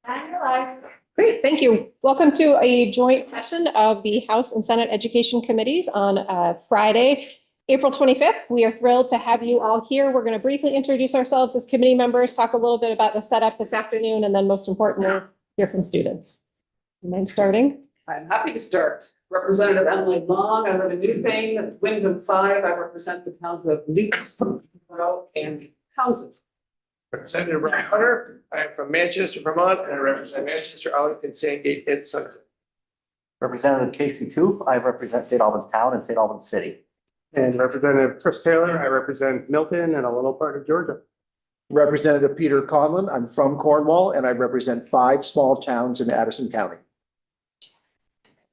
And you're live. Great, thank you. Welcome to a joint session of the House and Senate Education Committees on Friday, April 25th. We are thrilled to have you all here. We're going to briefly introduce ourselves as committee members, talk a little bit about the setup this afternoon, and then most importantly, hear from students. And then starting. I'm happy to start. Representative Emily Long, I live in Newfane, Wyndham 5. I represent the towns of Newt, and Townsend. Representative Brian Hunter, I am from Manchester, Vermont, and I represent Manchester, Arlington, Sandgate, and Sutton. Representative Casey Toof, I represent St. Albans Town and St. Albans City. And Representative Chris Taylor, I represent Milton and a little part of Georgia. Representative Peter Conlon, I'm from Cornwall and I represent 5 small towns in Addison County.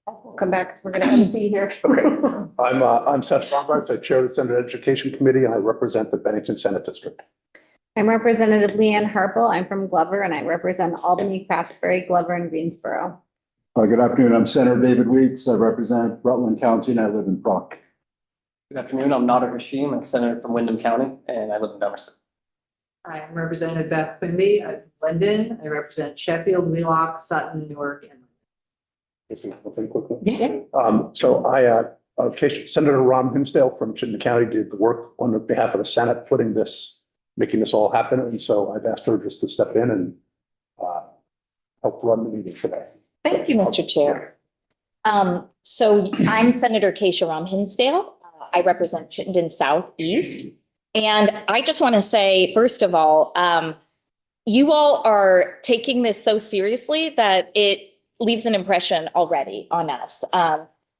We'll come back. We're going to MC here. Okay, I'm Seth Roberts. I chair the Senate Education Committee and I represent the Bennington Senate District. I'm Representative Leanne Harple. I'm from Glover and I represent Albany, Craftsbury, Glover, and Greensboro. Good afternoon. I'm Senator David Weeks. I represent Rutland County and I live in Brock. Good afternoon. I'm Nader Hashim. I'm Senator from Wyndham County and I live in Emerson. I am Representative Beth Quimby. I'm from Linden. I represent Sheffield, Wheelock, Sutton, Newark, and Senator Ron Hinsdale from Chittenden County did the work on behalf of the Senate, making this all happen. And so I've asked her just to step in and help run the meeting today. Thank you, Mr. Chair. So I'm Senator Keisha Ram Hinsdale. I represent Chittenden Southeast. And I just want to say, first of all, you all are taking this so seriously that it leaves an impression already on us.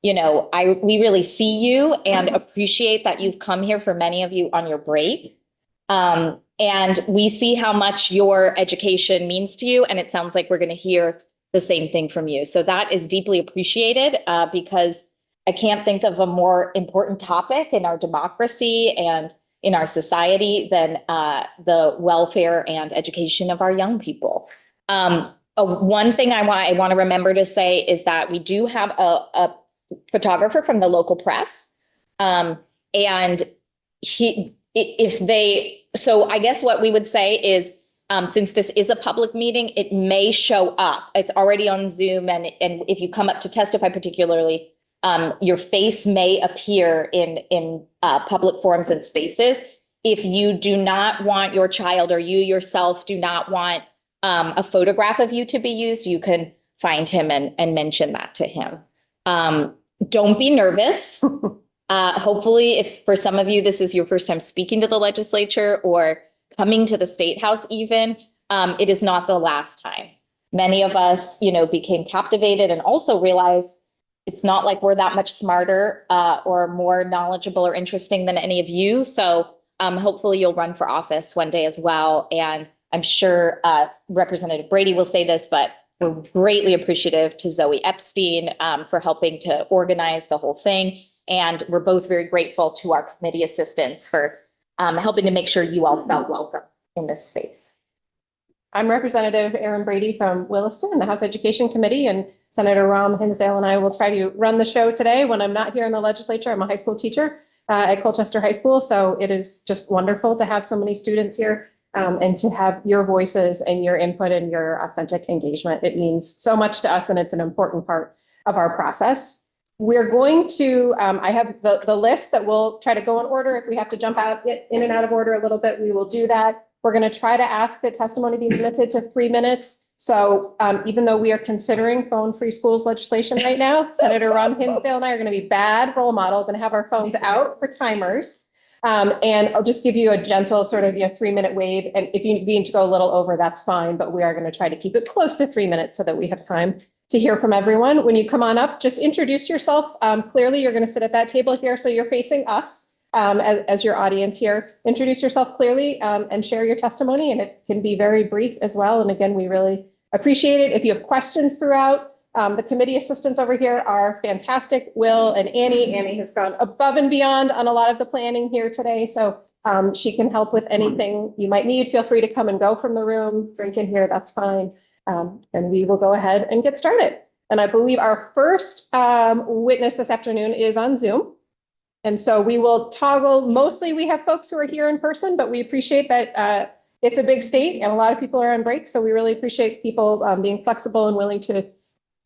We really see you and appreciate that you've come here, for many of you, on your break. And we see how much your education means to you. And it sounds like we're going to hear the same thing from you. So that is deeply appreciated because I can't think of a more important topic in our democracy and in our society than the welfare and education of our young people. One thing I want to remember to say is that we do have a photographer from the local press. So I guess what we would say is, since this is a public meeting, it may show up. It's already on Zoom. And if you come up to testify particularly, your face may appear in public forums and spaces. If you do not want your child or you yourself do not want a photograph of you to be used, you can find him and mention that to him. Don't be nervous. Hopefully, if for some of you, this is your first time speaking to the legislature or coming to the State House even, it is not the last time. Many of us, became captivated and also realized it's not like we're that much smarter or more knowledgeable or interesting than any of you. So hopefully you'll run for office one day as well. And I'm sure Representative Brady will say this, but we're greatly appreciative to Zoe Epstein for helping to organize the whole thing. And we're both very grateful to our committee assistants for helping to make sure you all felt welcome in this space. I'm Representative Erin Brady from Williston in the House Education Committee, and Senator Ram Hinsdale and I will try to run the show today when I'm not here in the legislature. I'm a high school teacher at Colchester High School, so it is just wonderful to have so many students here and to have your voices and your input and your authentic engagement. It means so much to us, and it's an important part of our process. We're going to, I have the list that we'll try to go in order. If we have to jump in and out of order a little bit, we will do that. We're going to try to ask that testimony be limited to 3 minutes. So even though we are considering phone-free schools legislation right now, Senator Ron Hinsdale and I are going to be bad role models and have our phones out for timers. And I'll just give you a gentle sort of 3-minute wave. And if you need to go a little over, that's fine. But we are going to try to keep it close to 3 minutes so that we have time to hear from everyone. When you come on up, just introduce yourself. Clearly, you're going to sit at that table here, so you're facing us as your audience here. Introduce yourself clearly and share your testimony, and it can be very brief as well. And again, we really appreciate it. If you have questions throughout, the committee assistants over here are fantastic. Will and Annie. Annie has gone above and beyond on a lot of the planning here today, so she can help with anything you might need. Feel free to come and go from the room, drink in here, that's fine. And we will go ahead and get started. And I believe our first witness this afternoon is on Zoom. And so we will toggle. Mostly we have folks who are here in person, but we appreciate that it's a big state and a lot of people are on break. So we really appreciate people being flexible and willing to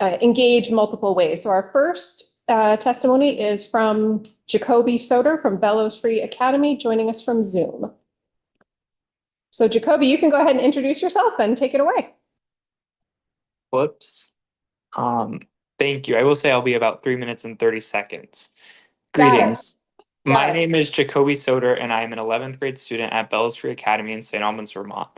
engage multiple ways. So our first testimony is from Jacoby Soder from Bellows Free Academy, joining us from Zoom. So Jacoby, you can go ahead and introduce yourself and take it away. Whoops. Thank you. I will say I'll be about 3 minutes and 30 seconds. Got it. Greetings. My Got it. name is Jacoby Soder, and I am an 11th grade student at Bellows Free Academy in St. Albans, Vermont.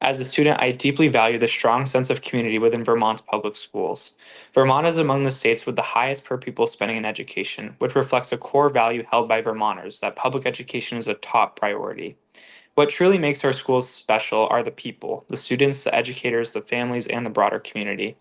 As a student, I deeply value the strong sense of community within Vermont's public schools. Vermont is among the states with the highest per pupil spending in education, which reflects a core value held by Vermonters that public education is a top priority. What truly makes our schools special are the people, the students, the educators, the families, and the broader community.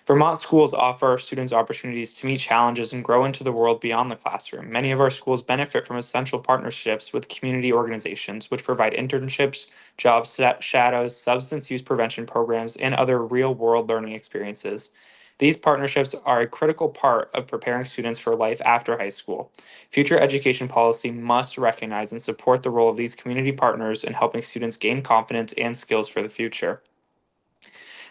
Vermont schools offer our students opportunities to meet challenges and grow into the world beyond the classroom. Many of our schools benefit from essential partnerships with community organizations, which provide internships, job shadows, substance use prevention programs, and other real-world learning experiences. These partnerships are a critical part of preparing students for life after high school. Future education policy must recognize and support the role of these community partners in helping students gain confidence and skills for the future.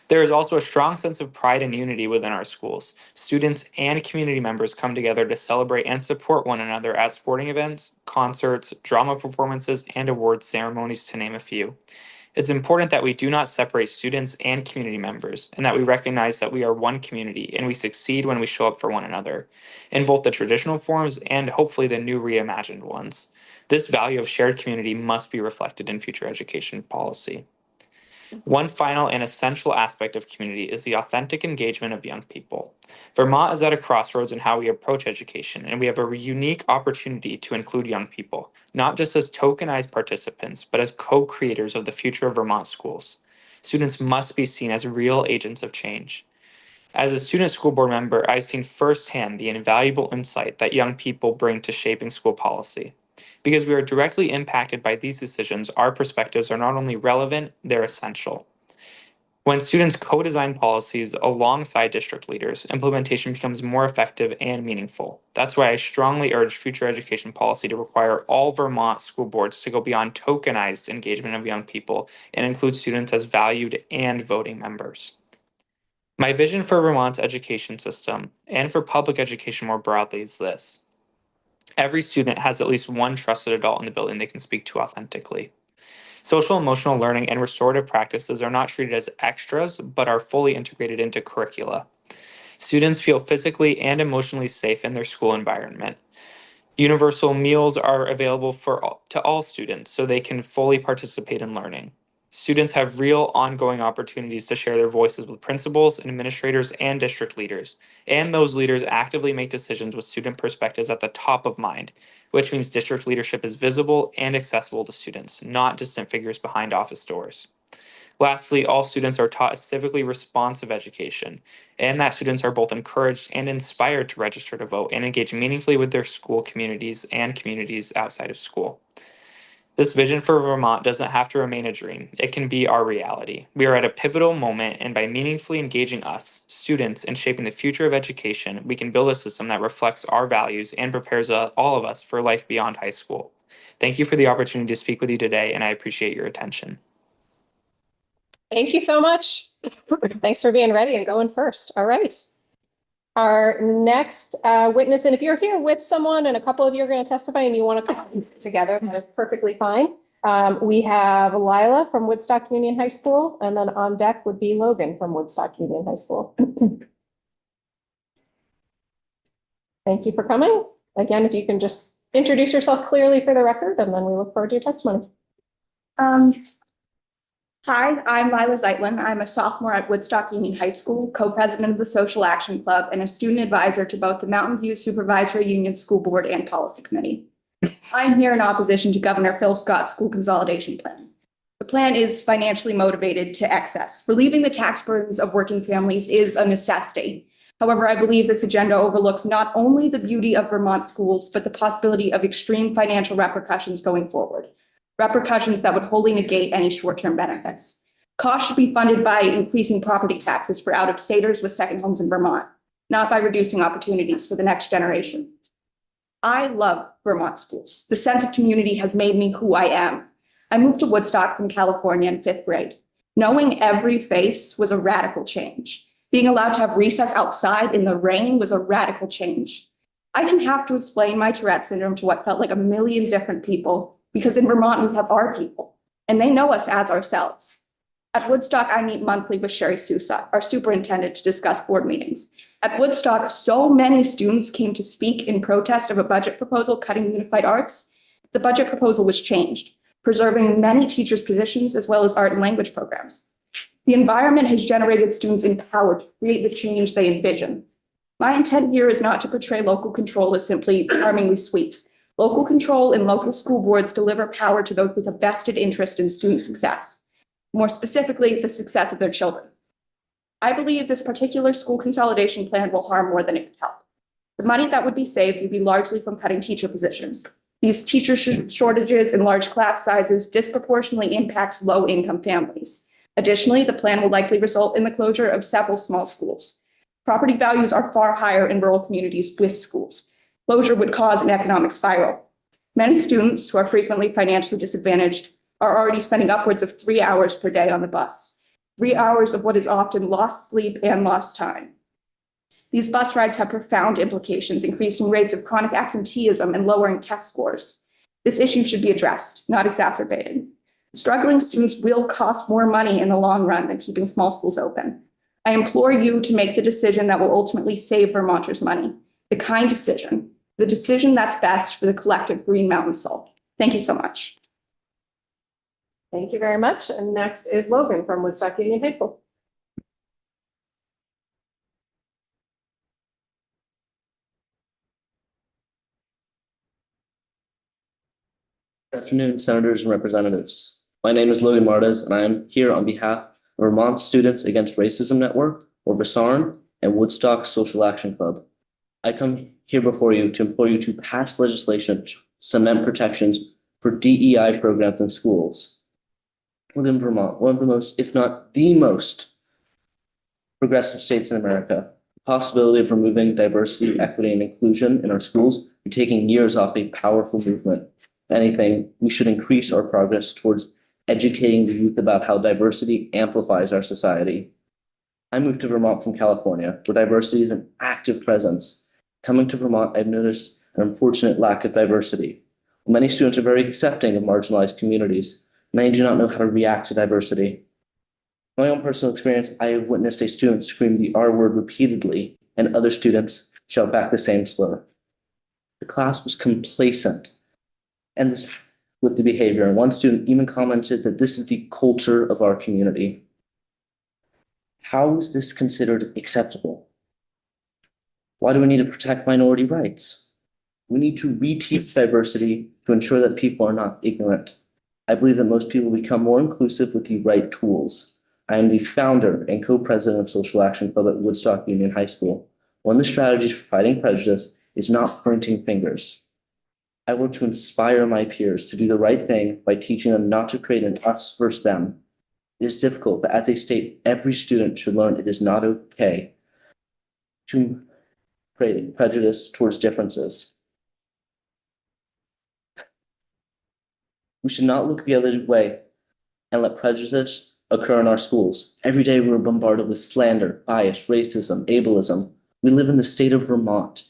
There is also a strong sense of pride and unity within our schools. Students and community members come together to celebrate and support one another at sporting events, concerts, drama performances, and awards ceremonies, to name a few. It's important that we do not separate students and community members, and that we recognize that we are one community and we succeed when we show up for one another, in both the traditional forms and hopefully the new reimagined ones. This value of shared community must be reflected in future education policy. One final and essential aspect of community is the authentic engagement of young people. Vermont is at a crossroads in how we approach education, and we have a unique opportunity to include young people, not just as tokenized participants, but as co-creators of the future of Vermont schools. Students must be seen as real agents of change. As a student school board member, I've seen firsthand the invaluable insight that young people bring to shaping school policy. Because we are directly impacted by these decisions, our perspectives are not only relevant, they're essential. When students co-design policies alongside district leaders, implementation becomes more effective and meaningful. That's why I strongly urge future education policy to require all Vermont school boards to go beyond tokenized engagement of young people and include students as valued and voting members. My vision for Vermont's education system and for public education more broadly is this. Every student has at least one trusted adult in the building they can speak to authentically. Social emotional learning and restorative practices are not treated as extras, but are fully integrated into curricula. Students feel physically and emotionally safe in their school environment. Universal meals are available to all students so they can fully participate in learning. Students have real ongoing opportunities to share their voices with principals, administrators, and district leaders. And those leaders actively make decisions with student perspectives at the top of mind, which means district leadership is visible and accessible to students, not distant figures behind office doors. Lastly, all students are taught a civically responsive education, and that students are both encouraged and inspired to register to vote and engage meaningfully with their school communities and communities outside of school. This vision for Vermont doesn't have to remain a dream. It can be our reality. We are at a pivotal moment, and by meaningfully engaging us, students, in shaping the future of education, we can build a system that reflects our values and prepares all of us for life beyond high school. Thank you for the opportunity to speak with you today, and I appreciate your attention. Thank you so much. Thanks for being ready and going first. All right. Our next witness, and if you're here with someone and a couple of you are going to testify and you want to come and sit together, that is perfectly fine. We have Lila from Woodstock Union High School, and then on deck would be Logan from Woodstock Union High School. Thank you for coming. Again, if you can just introduce yourself clearly for the record, and then we look forward to your testimony. Hi, I'm Laya Zitlin. I'm a sophomore at Woodstock Union High School, co-president of the Social Action Club, and a student advisor to both the Mountain View Supervisory Union School Board and Policy Committee. I'm here in opposition to Governor Phil Scott's school consolidation plan. The plan is financially motivated to excess. Relieving the tax burdens of working families is a necessity. However, I believe this agenda overlooks not only the beauty of Vermont schools, but the possibility of extreme financial repercussions going forward. Repercussions that would wholly negate any short-term benefits. Costs should be funded by increasing property taxes for out-of-staters with second homes in Vermont, not by reducing opportunities for the next generation. I love Vermont schools. The sense of community has made me who I am. I moved to Woodstock from California in 5th grade. Knowing every face was a radical change. Being allowed to have recess outside in the rain was a radical change. I didn't have to explain my Tourette syndrome to what felt like a million different people, because in Vermont, we have our people, and they know us as ourselves. At Woodstock, I meet monthly with Sherry Sousa, our superintendent, to discuss board meetings. At Woodstock, so many students came to speak in protest of a budget proposal cutting unified arts. The budget proposal was changed, preserving many teachers' positions as well as art and language programs. The environment has generated students empowered to create the change they envision. My intent here is not to portray local control as simply charmingly sweet. Local control and local school boards deliver power to those with a vested interest in student success, more specifically, the success of their children. I believe this particular school consolidation plan will harm more than it could help. The money that would be saved would be largely from cutting teacher positions. These teacher shortages and large class sizes disproportionately impact low-income families. Additionally, the plan will likely result in the closure of several small schools. Property values are far higher in rural communities with schools. Closure would cause an economic spiral. Many students who are frequently financially disadvantaged are already spending upwards of 3 hours per day on the bus. 3 hours of what is often lost sleep and lost time. These bus rides have profound implications, increasing rates of chronic absenteeism and lowering test scores. This issue should be addressed, not exacerbated. Struggling students will cost more money in the long run than keeping small schools open. I implore you to make the decision that will ultimately save Vermonters money, the kind decision, the decision that's best for the collective Green Mountain soul. Thank you so much. Thank you very much. And next is Logan from Woodstock Union High School. Good afternoon, senators and representatives. My name is Logan Martes, and I am here on behalf of Vermont Students Against Racism Network, or VESARN, and Woodstock Social Action Club. I come here before you to implore you to pass legislation to cement protections for DEI programs in schools. Within Vermont, one of the most, if not the most, progressive states in America, the possibility of removing diversity, equity, and inclusion in our schools and taking years off a powerful movement. If anything, we should increase our progress towards educating the youth about how diversity amplifies our society. I moved to Vermont from California, where diversity is an active presence. Coming to Vermont, I've noticed an unfortunate lack of diversity. Many students are very accepting of marginalized communities. Many do not know how to react to diversity. In my own personal experience, I have witnessed a student scream the R word repeatedly, and other students shout back the same slur. The class was complacent and this with the behavior, and one student even commented that this is the culture of our community. How is this considered acceptable? Why do we need to protect minority rights? We need to reteach diversity to ensure that people are not ignorant. I believe that most people become more inclusive with the right tools. I am the founder and co-president of Social Action Club at Woodstock Union High School. One of the strategies for fighting prejudice is not pointing fingers. I work to inspire my peers to do the right thing by teaching them not to create an us versus them. It is difficult, but as a state, every student should learn it is not okay to create prejudice towards differences. We should not look the other way and let prejudice occur in our schools. Every day we're bombarded with slander, bias, racism, ableism. We live in the state of Vermont.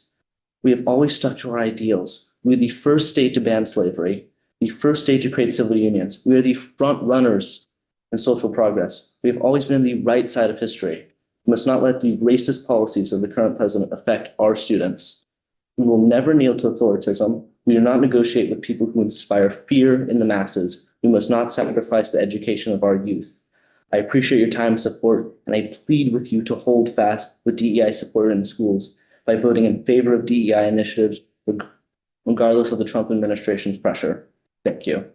We have always stuck to our ideals. We are the first state to ban slavery, the first state to create civil unions. We are the front runners in social progress. We have always been on the right side of history. We must not let the racist policies of the current president affect our students. We will never kneel to authoritism. We do not negotiate with people who inspire fear in the masses. We must not sacrifice the education of our youth. I appreciate your time and support, and I plead with you to hold fast with DEI support in schools by voting in favor of DEI initiatives, regardless of the Trump administration's pressure. Thank you. Thank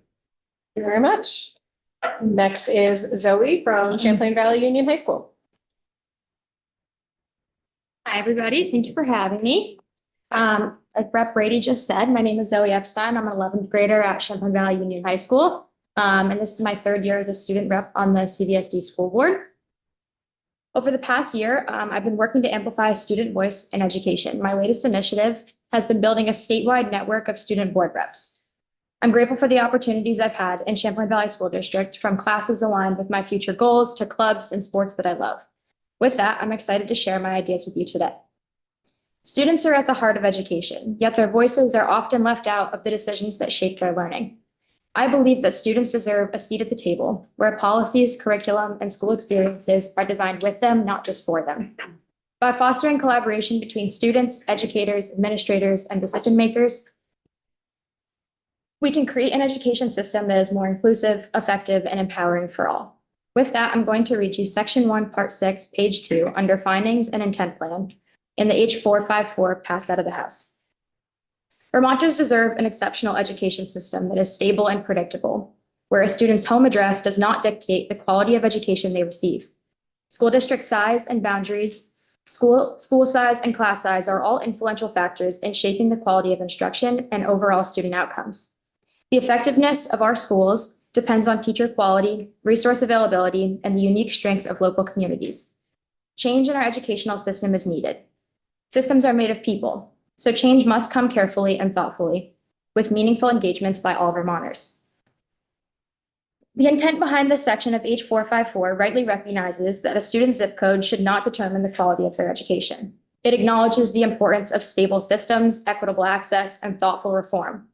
you very much. Next is Zoe from Champlain Valley Union High School. Hi, everybody. Thank you for having me. Like Rep. Brady just said, my name is Zoe Epstein. I'm an 11th grader at Champlain Valley Union High School. And this is my 3rd year as a student rep on the CVSD school board. Over the past year, I've been working to amplify student voice in education. My latest initiative has been building a statewide network of student board reps. I'm grateful for the opportunities I've had in Champlain Valley School District, from classes aligned with my future goals to clubs and sports that I love. With that, I'm excited to share my ideas with you today. Students are at the heart of education, yet their voices are often left out of the decisions that shape their learning. I believe that students deserve a seat at the table, where policies, curriculum, and school experiences are designed with them, not just for them. By fostering collaboration between students, educators, administrators, and decision makers, we can create an education system that is more inclusive, effective, and empowering for all. With that, I'm going to read you Section 1, Part 6, Page 2, under Findings and Intent Plan in the H454 passed out of the House. Vermonters deserve an exceptional education system that is stable and predictable, where a student's home address does not dictate the quality of education they receive. School district size and boundaries, school size and class size are all influential factors in shaping the quality of instruction and overall student outcomes. The effectiveness of our schools depends on teacher quality, resource availability, and the unique strengths of local communities. Change in our educational system is needed. Systems are made of people, so change must come carefully and thoughtfully, with meaningful engagements by all Vermonters. The intent behind this section of H454 rightly recognizes that a student's zip code should not determine the quality of their education. It acknowledges the importance of stable systems, equitable access, and thoughtful reform.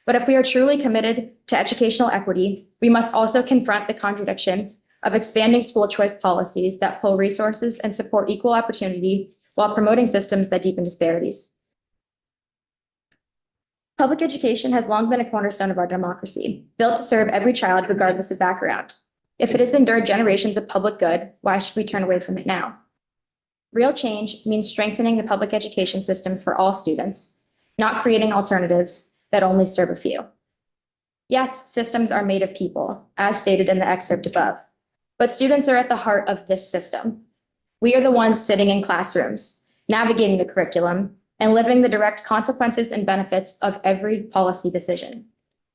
But if we are truly committed to educational equity, we must also confront the contradiction of expanding school choice policies that pull resources and support equal opportunity while promoting systems that deepen disparities. Public education has long been a cornerstone of our democracy, built to serve every child regardless of background. If it has endured generations of public good, why should we turn away from it now? Real change means strengthening the public education system for all students, not creating alternatives that only serve a few. Yes, systems are made of people, as stated in the excerpt above, but students are at the heart of this system. We are the ones sitting in classrooms, navigating the curriculum, and living the direct consequences and benefits of every policy decision.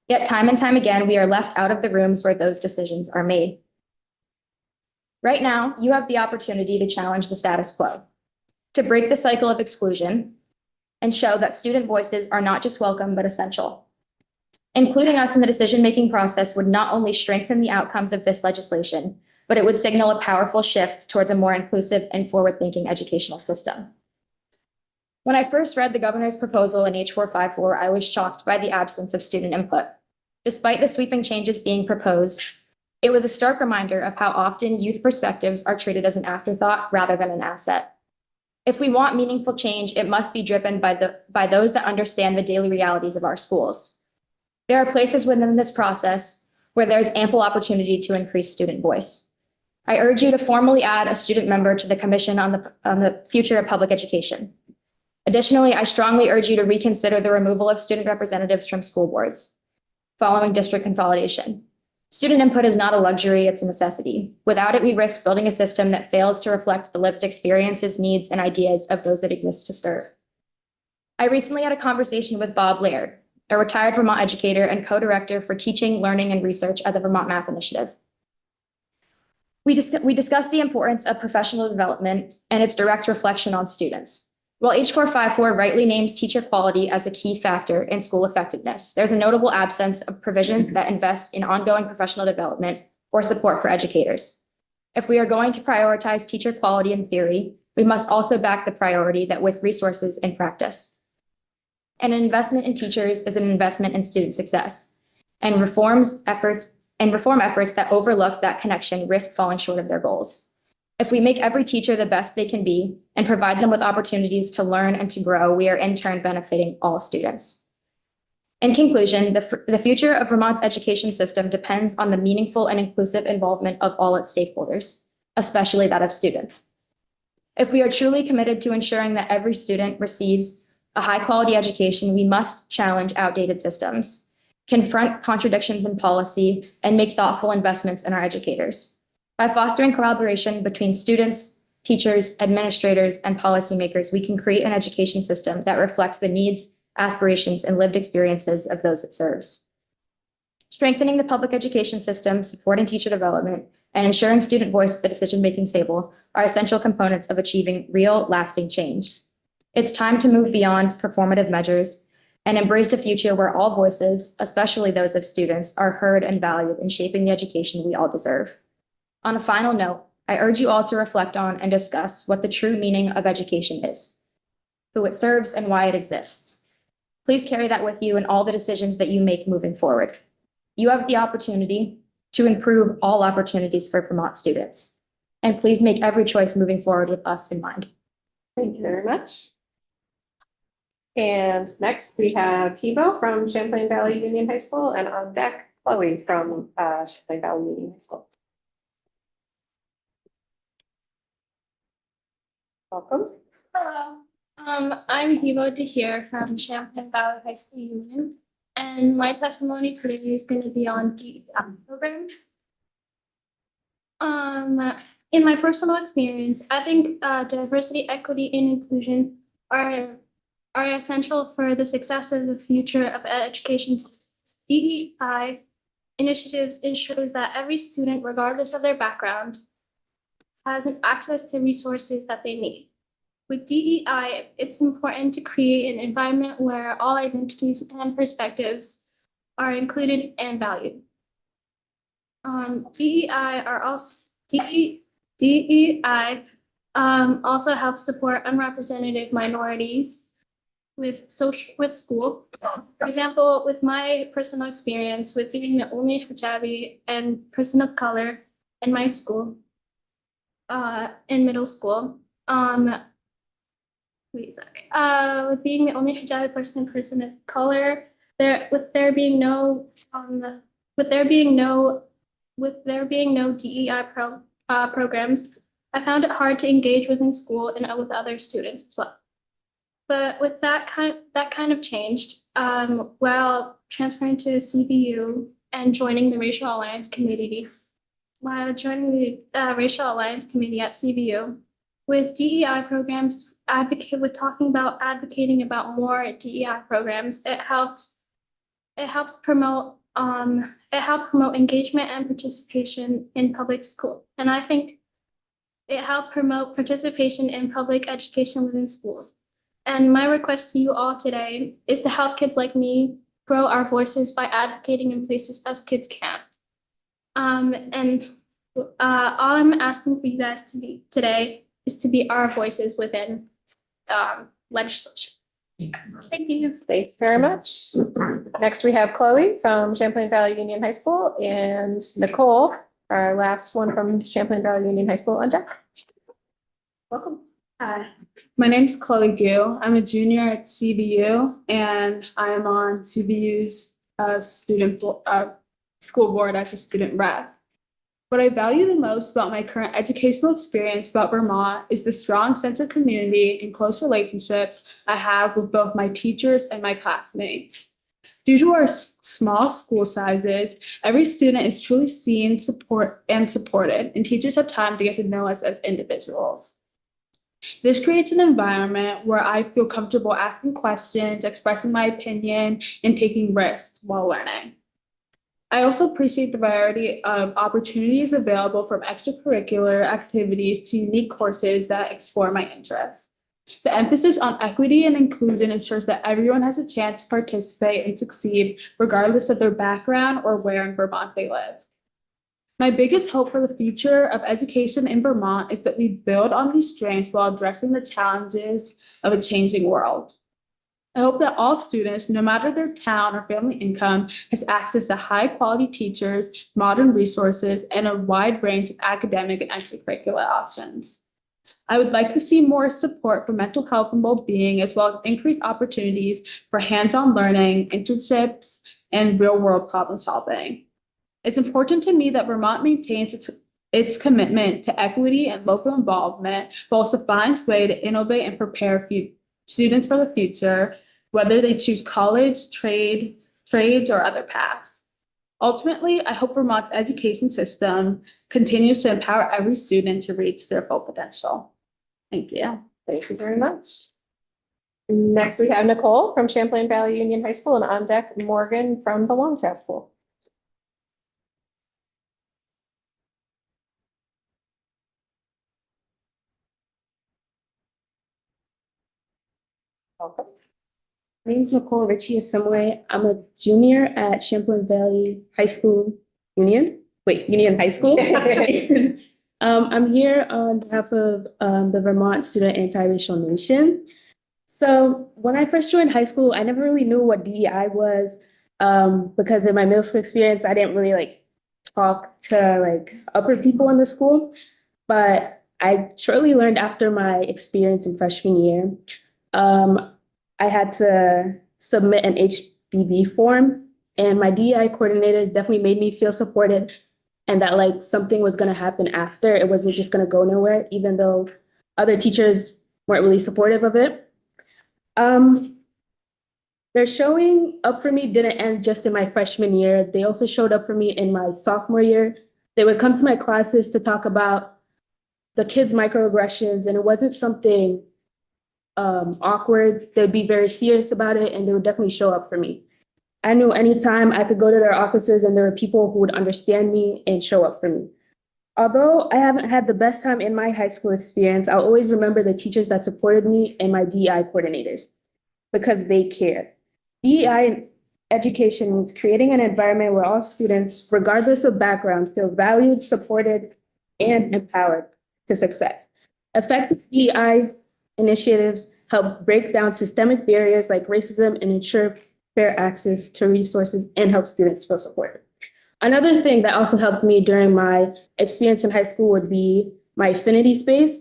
Yet time and time again, we are left out of the rooms where those decisions are made. Right now, you have the opportunity to challenge the status quo, to break the cycle of exclusion, and show that student voices are not just welcome, but essential. Including us in the decision-making process would not only strengthen the outcomes of this legislation, but it would signal a powerful shift towards a more inclusive and forward-thinking educational system. When I first read the governor's proposal in H454, I was shocked by the absence of student input. Despite the sweeping changes being proposed, it was a stark reminder of how often youth perspectives are treated as an afterthought rather than an asset. If we want meaningful change, it must be driven by those that understand the daily realities of our schools. There are places within this process where there's ample opportunity to increase student voice. I urge you to formally add a student member to the Commission on the Future of Public Education. Additionally, I strongly urge you to reconsider the removal of student representatives from school boards following district consolidation. Student input is not a luxury, it's a necessity. Without it, we risk building a system that fails to reflect the lived experiences, needs, and ideas of those that exist to serve. I recently had a conversation with Bob Laird, a retired Vermont educator and co-director for teaching, learning, and research at the Vermont Math Initiative. We discussed the importance of professional development and its direct reflection on students. While H454 rightly names teacher quality as a key factor in school effectiveness, there's a notable absence of provisions that invest in ongoing professional development or support for educators. If we are going to prioritize teacher quality in theory, we must also back the priority that with resources in practice. And an investment in teachers is an investment in student success, and reform efforts that overlook that connection risk falling short of their goals. If we make every teacher the best they can be and provide them with opportunities to learn and to grow, we are in turn benefiting all students. In conclusion, the future of Vermont's education system depends on the meaningful and inclusive involvement of all its stakeholders, especially that of students. If we are truly committed to ensuring that every student receives a high-quality education, we must challenge outdated systems, confront contradictions in policy, and make thoughtful investments in our educators. By fostering collaboration between students, teachers, administrators, and policymakers, we can create an education system that reflects the needs, aspirations, and lived experiences of those it serves. Strengthening the public education system, supporting teacher development, and ensuring student voice at the decision-making table are essential components of achieving real, lasting change. It's time to move beyond performative measures and embrace a future where all voices, especially those of students, are heard and valued in shaping the education we all deserve. On a final note, I urge you all to reflect on and discuss what the true meaning of education is, who it serves, and why it exists. Please carry that with you in all the decisions that you make moving forward. You have the opportunity to improve all opportunities for Vermont students. And please make every choice moving forward with us in mind. Thank you very much. And next we have Hebo from Champlain Valley Union High School, and on deck, Chloe from Champlain Valley Union High School. Welcome. Hello. I'm Hebo Dehir from Champlain Valley High School Union, and my testimony today is going to be on DEI programs. In my personal experience, I think diversity, equity, and inclusion are essential for the success of the future of education systems. DEI initiatives ensures that every student, regardless of their background, has access to resources that they need. With DEI, it's important to create an environment where all identities and perspectives are included and valued. DEI also helps support unrepresented minorities with school. For example, with my personal experience with being the only hijabi and person of color in my school, in middle school, with being the only hijabi person of color, with there being no DEI programs, I found it hard to engage within school and with other students as well. But with that kind of changed while transferring to CVU and joining the Racial Alliance Committee. While joining the Racial Alliance Committee at CVU, with DEI programs, advocating about more DEI programs, it helped promote engagement and participation in public school. And I think it helped promote participation in public education within schools. And my request to you all today is to help kids like me grow our voices by advocating in places us kids can't. All I'm asking for you guys to be today is to be our voices within legislation. Thank you. Thank you very much. Next, we have Chloe from Champlain Valley Union High School, and Nicole, our last one from Champlain Valley Union High School, on deck. Welcome. Hi, my name is Chloe Gu. I'm a junior at CVU, and I am on CVU's school board as a student rep. What I value the most about my current educational experience about Vermont is the strong sense of community and close relationships I have with both my teachers and my classmates. Due to our small school sizes, every student is truly seen, supported, and teachers have time to get to know us as individuals. This creates an environment where I feel comfortable asking questions, expressing my opinion, and taking risks while learning. I also appreciate the variety of opportunities available, from extracurricular activities to unique courses that explore my interests. The emphasis on equity and inclusion ensures that everyone has a chance to participate and succeed regardless of their background or where in Vermont they live. My biggest hope for the future of education in Vermont is that we build on these strengths while addressing the challenges of a changing world. I hope that all students, no matter their town or family income, has access to high-quality teachers, modern resources, and a wide range of academic and extracurricular options. I would like to see more support for mental health and well-being, as well as increased opportunities for hands-on learning, internships, and real-world problem solving. It's important to me that Vermont maintains its commitment to equity and local involvement, but also finds ways to innovate and prepare students for the future, whether they choose college, trades, or other paths. Ultimately, I hope Vermont's education system continues to empower every student to reach their full potential. Thank you. Thank you very much. Next, we have Nicole from Champlain Valley Union High School, and on deck, Morgan from the Longcast School. Welcome. My name is Nicole Richie Assembly. I'm a junior at Champlain Valley High School Union High School. I'm here on behalf of the Vermont Student Anti-Racial Nation. So when I first joined high school, I never really knew what DEI was because in my middle school experience, I didn't really talk to upper people in the school. But I shortly learned after my experience in freshman year, I had to submit an HBB form, and my DEI coordinators definitely made me feel supported and that something was going to happen after. It wasn't just going to go nowhere, even though other teachers weren't really supportive of it. Their showing up for me didn't end just in my freshman year. They also showed up for me in my sophomore year. They would come to my classes to talk about the kids' microaggressions, and it wasn't something awkward. They'd be very serious about it, and they would definitely show up for me. I knew anytime I could go to their offices and there were people who would understand me and show up for me. Although I haven't had the best time in my high school experience, I'll always remember the teachers that supported me and my DEI coordinators because they cared. DEI education means creating an environment where all students, regardless of background, feel valued, supported, and empowered to success. Effective DEI initiatives help break down systemic barriers like racism and ensure fair access to resources and help students feel supported. Another thing that also helped me during my experience in high school would be my affinity space.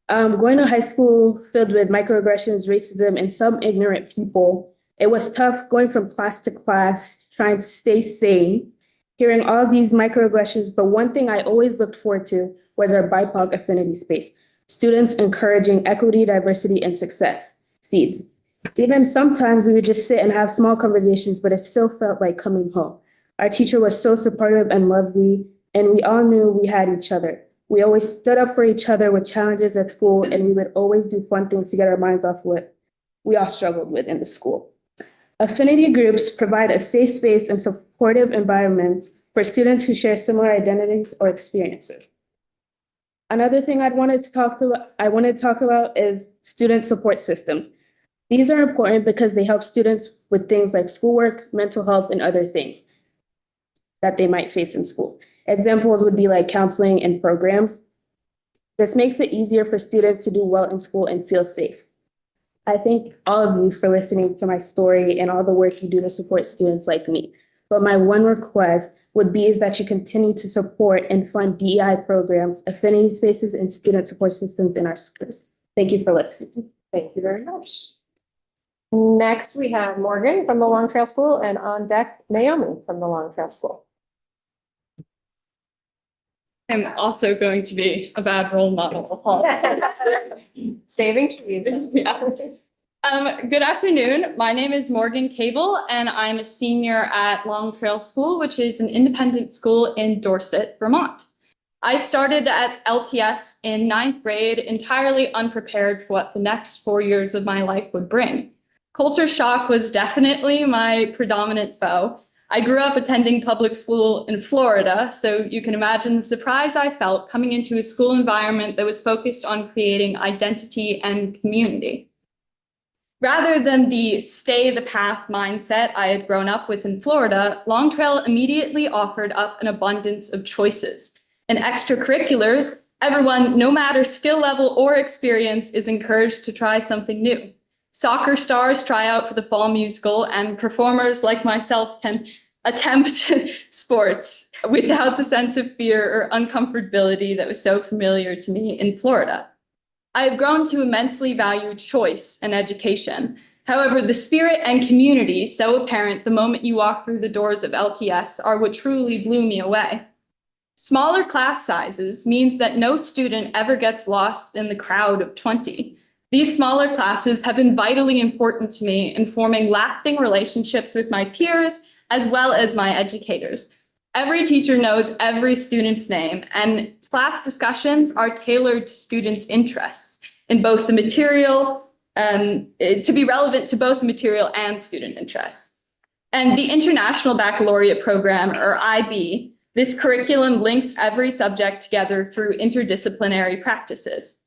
Going to high school filled with microaggressions, racism, and some ignorant people, it was tough going from class to class, trying to stay sane, hearing all of these microaggressions. But one thing I always looked forward to was our BIPOC affinity space, students encouraging equity, diversity, and success, SEEDS. Even sometimes we would just sit and have small conversations, but it still felt like coming home. Our teacher was so supportive and lovely, and we all knew we had each other. We always stood up for each other with challenges at school, and we would always do fun things to get our minds off what we all struggled with in the school. Affinity groups provide a safe space and supportive environment for students who share similar identities or experiences. Another thing I wanted to talk about is student support systems. These are important because they help students with things like schoolwork, mental health, and other things that they might face in schools. Examples would be like counseling and programs. This makes it easier for students to do well in school and feel safe. I thank all of you for listening to my story and all the work you do to support students like me. But my one request would be is that you continue to support and fund DEI programs, affinity spaces, and student support systems in our schools. Thank you for listening. Thank you very much. Next, we have Morgan from the Long Trail School, and on deck, Naomi from the Long Trail School. I'm also going to be a bad role model. Saving trees. Yeah. Good afternoon. My name is Morgan Cable, and I'm a senior at Long Trail School, which is an independent school in Dorset, Vermont. I started at LTS in 9th grade, entirely unprepared for what the next 4 years of my life would bring. Culture shock was definitely my predominant foe. I grew up attending public school in Florida, so you can imagine the surprise I felt coming into a school environment that was focused on creating identity and community. Rather than the stay the path mindset I had grown up with in Florida, Long Trail immediately offered up an abundance of choices. In extracurriculars, everyone, no matter skill level or experience, is encouraged to try something new. Soccer stars try out for the fall musical, and performers like myself can attempt sports without the sense of fear or uncomfortability that was so familiar to me in Florida. I have grown to immensely value choice and education. However, the spirit and community, so apparent the moment you walk through the doors of LTS, are what truly blew me away. Smaller class sizes means that no student ever gets lost in the crowd of 20. These smaller classes have been vitally important to me in forming lasting relationships with my peers as well as my educators. Every teacher knows every student's name, and class discussions are tailored to students' interests in both the material, to be relevant to both material and student interests. And the International Baccalaureate Program, or IB, this curriculum links every subject together through interdisciplinary practices.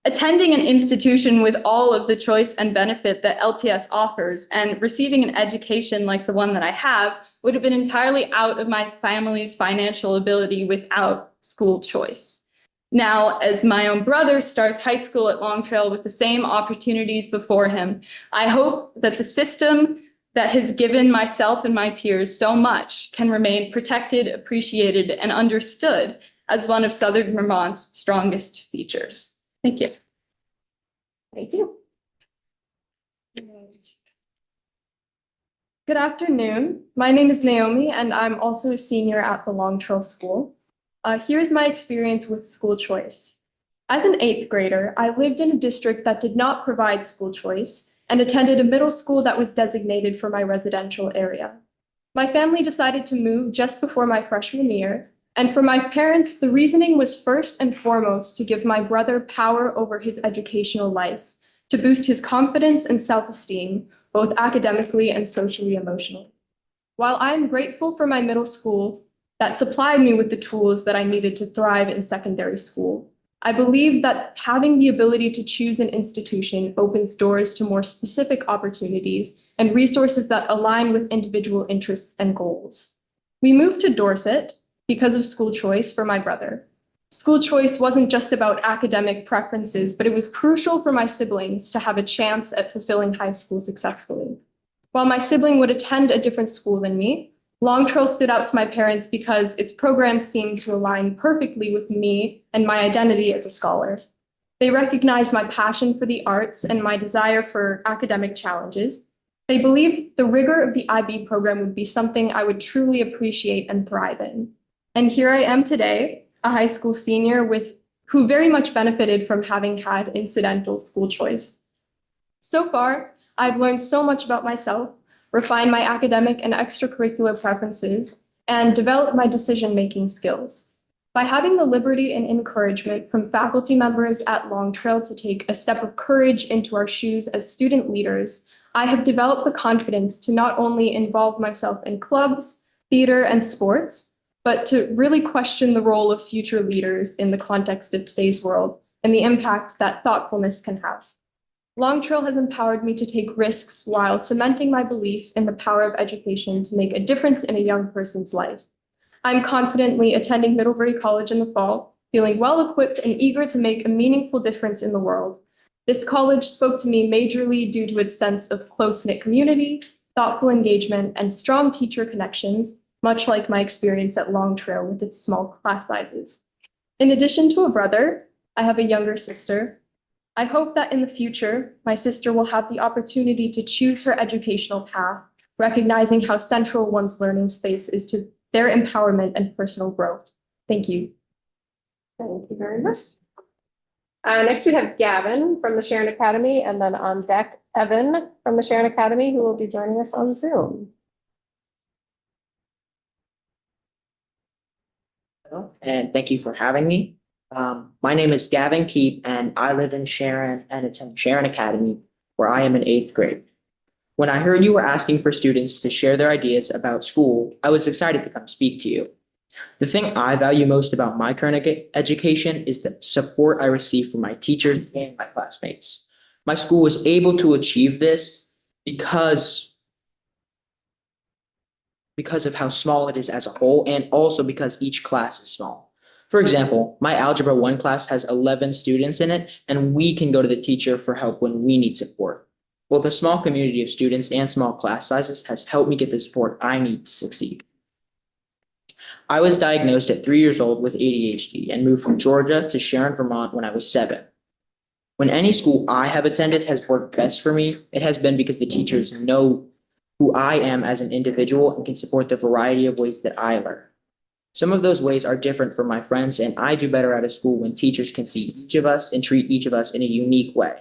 Attending an institution with all of the choice and benefit that LTS offers and receiving an education like the one that I have would have been entirely out of my family's financial ability without school choice. Now, as my own brother starts high school at Long Trail with the same opportunities before him, I hope that the system that has given myself and my peers so much can remain protected, appreciated, and understood as one of Southern Vermont's strongest features. Thank you. Thank you. Good afternoon. My name is Naomi, and I'm also a senior at the Long Trail School. Here's my experience with school choice. As an 8th grader, I lived in a district that did not provide school choice and attended a middle school that was designated for my residential area. My family decided to move just before my freshman year, and for my parents, the reasoning was first and foremost to give my brother power over his educational life, to boost his confidence and self-esteem, both academically and socially emotionally. While I am grateful for my middle school that supplied me with the tools that I needed to thrive in secondary school, I believe that having the ability to choose an institution opens doors to more specific opportunities and resources that align with individual interests and goals. We moved to Dorset because of school choice for my brother. School choice wasn't just about academic preferences, but it was crucial for my siblings to have a chance at fulfilling high school successfully. While my sibling would attend a different school than me, Long Trail stood out to my parents because its programs seemed to align perfectly with me and my identity as a scholar. They recognized my passion for the arts and my desire for academic challenges. They believed the rigor of the IB program would be something I would truly appreciate and thrive in. And here I am today, a high school senior who very much benefited from having had incidental school choice. So far, I've learned so much about myself, refined my academic and extracurricular preferences, and developed my decision-making skills. By having the liberty and encouragement from faculty members at Long Trail to take a step of courage into our shoes as student leaders, I have developed the confidence to not only involve myself in clubs, theater, and sports, but to really question the role of future leaders in the context of today's world and the impact that thoughtfulness can have. Long Trail has empowered me to take risks while cementing my belief in the power of education to make a difference in a young person's life. I'm confidently attending Middlebury College in the fall, feeling well-equipped and eager to make a meaningful difference in the world. This college spoke to me majorly due to its sense of close-knit community, thoughtful engagement, and strong teacher connections, much like my experience at Long Trail with its small class sizes. In addition to a brother, I have a younger sister. I hope that in the future, my sister will have the opportunity to choose her educational path, recognizing how central one's learning space is to their empowerment and personal growth. Thank you. Thank you very much. Next, we have Gavin from the Sharon Academy, and then on deck, Evan from the Sharon Academy, who will be joining us on Zoom. And thank you for having me. My name is Gavin Keep, and I live in Sharon and attend Sharon Academy, where I am in 8th grade. When I heard you were asking for students to share their ideas about school, I was excited to come speak to you. The thing I value most about my current education is the support I receive from my teachers and my classmates. My school was able to achieve this because of how small it is as a whole, and also because each class is small. For example, my Algebra 1 class has 11 students in it, and we can go to the teacher for help when we need support. Both a small community of students and small class sizes has helped me get the support I need to succeed. I was diagnosed at 3 years old with ADHD and moved from Georgia to Sharon, Vermont when I was 7. When any school I have attended has worked best for me, it has been because the teachers know who I am as an individual and can support the variety of ways that I learn. Some of those ways are different from my friends, and I do better at a school when teachers can see each of us and treat each of us in a unique way.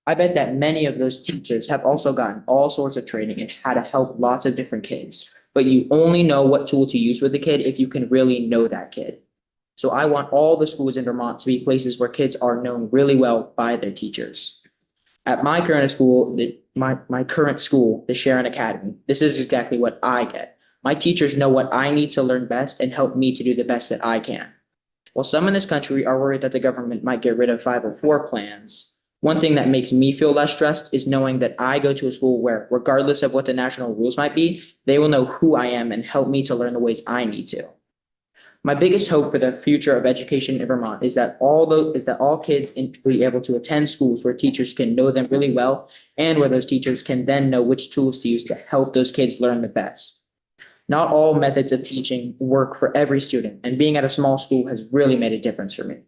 I bet that many of those teachers have also gotten all sorts of training in how to help lots of different kids, but you only know what tool to use with a kid if you can really know that kid. So I want all the schools in Vermont to be places where kids are known really well by their teachers. At my current school, my current school, the Sharon Academy, this is exactly what I get. My teachers know what I need to learn best and help me to do the best that I can. While some in this country are worried that the government might get rid of 504 plans, one thing that makes me feel less stressed is knowing that I go to a school where, regardless of what the national rules might be, they will know who I am and help me to learn the ways I need to. My biggest hope for the future of education in Vermont is that all kids will be able to attend schools where teachers can know them really well, and where those teachers can then know which tools to use to help those kids learn the best. Not all methods of teaching work for every student, and being at a small school has really made a difference for me.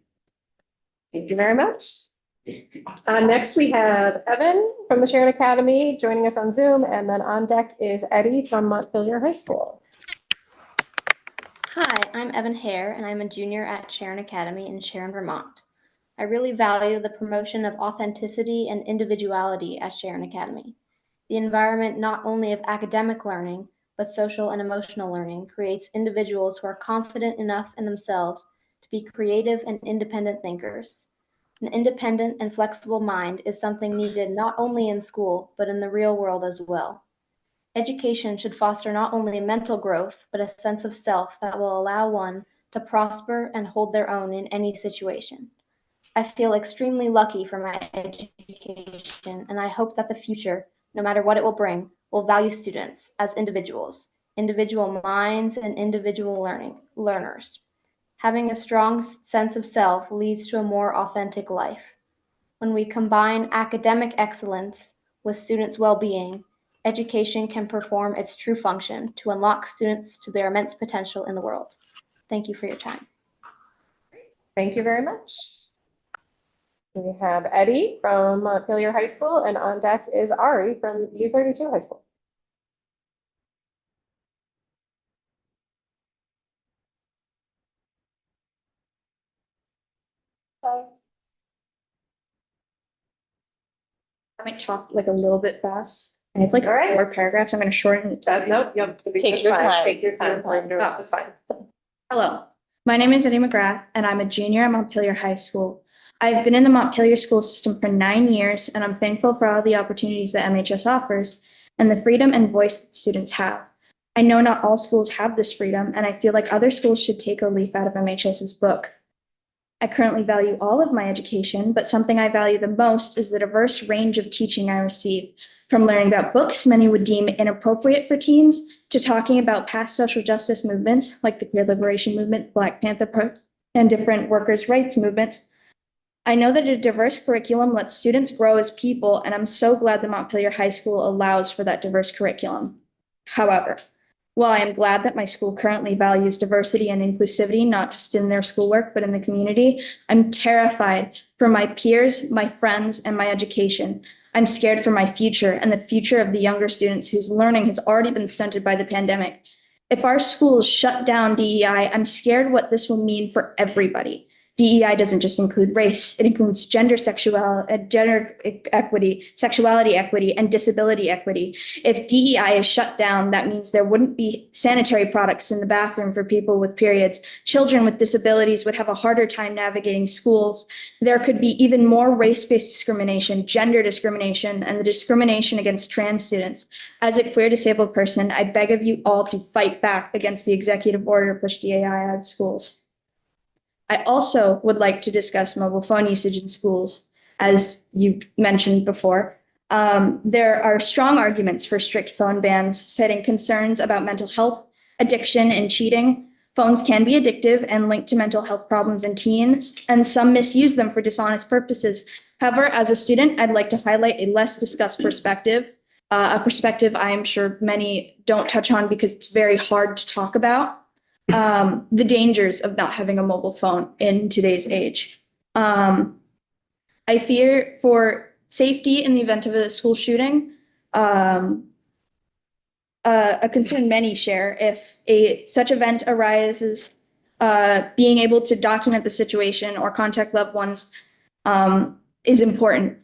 Thank you very much. Next, we have Evan from the Sharon Academy joining us on Zoom, and then on deck is Eddie from Montpelier High School. Hi, I'm Evan Hare, and I'm a junior at Sharon Academy in Sharon, Vermont. I really value the promotion of authenticity and individuality at Sharon Academy. The environment not only of academic learning, but social and emotional learning creates individuals who are confident enough in themselves to be creative and independent thinkers. An independent and flexible mind is something needed not only in school, but in the real world as well. Education should foster not only mental growth, but a sense of self that will allow one to prosper and hold their own in any situation. I feel extremely lucky for my education, and I hope that the future, no matter what it will bring, will value students as individuals, individual minds and individual learners. Having a strong sense of self leads to a more authentic life. When we combine academic excellence with students' well-being, education can perform its true function to unlock students to their immense potential in the world. Thank you for your time. Thank you very much. We have Eddie from Montpelier High School, and on deck is Ari from U32 High School. I might talk like a little bit fast. I have like 4 paragraphs. I'm going to shorten it. Nope, Take your time. Take your time. It's fine. Hello, my name is Aydah McGrath, and I'm a junior at Montpelier High School. I've been in the Montpelier school system for 9 years, and I'm thankful for all the opportunities that MHS offers and the freedom and voice that students have. I know not all schools have this freedom, and I feel like other schools should take a leaf out of MHS's book. I currently value all of my education, but something I value the most is the diverse range of teaching I receive, from learning about books many would deem inappropriate for teens, to talking about past social justice movements like the queer liberation movement, Black Panther, and different workers' rights movements. I know that a diverse curriculum lets students grow as people, and I'm so glad that Montpelier High School allows for that diverse curriculum. However, while I am glad that my school currently values diversity and inclusivity, not just in their schoolwork, but in the community, I'm terrified for my peers, my friends, and my education. I'm scared for my future and the future of the younger students whose learning has already been stunted by the pandemic. If our schools shut down DEI, I'm scared what this will mean for everybody. DEI doesn't just include race, it includes gender equity, sexuality equity, and disability equity. If DEI is shut down, that means there wouldn't be sanitary products in the bathroom for people with periods. Children with disabilities would have a harder time navigating schools. There could be even more race-based discrimination, gender discrimination, and the discrimination against trans students. As a queer disabled person, I beg of you all to fight back against the executive order to push DEI out of schools. I also would like to discuss mobile phone usage in schools, as you mentioned before. There are strong arguments for strict phone bans, citing concerns about mental health, addiction, and cheating. Phones can be addictive and linked to mental health problems in teens, and some misuse them for dishonest purposes. However, as a student, I'd like to highlight a less discussed perspective, a perspective I am sure many don't touch on because it's very hard to talk about. The dangers of not having a mobile phone in today's age. I fear for safety in the event of a school shooting, a concern many share. If such event arises, being able to document the situation or contact loved ones is important.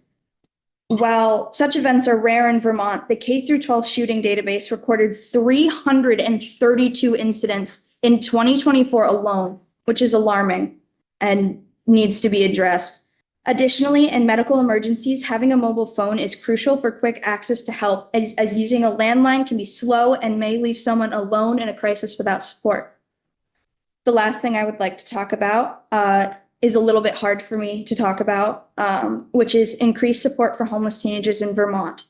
While such events are rare in Vermont, the K-12 shooting database recorded 332 incidents in 2024 alone, which is alarming and needs to be addressed. Additionally, in medical emergencies, having a mobile phone is crucial for quick access to help, as using a landline can be slow and may leave someone alone in a crisis without support. the last thing I would like to talk about is a little bit hard for me to talk about, which is increased support for homeless teenagers in Vermont.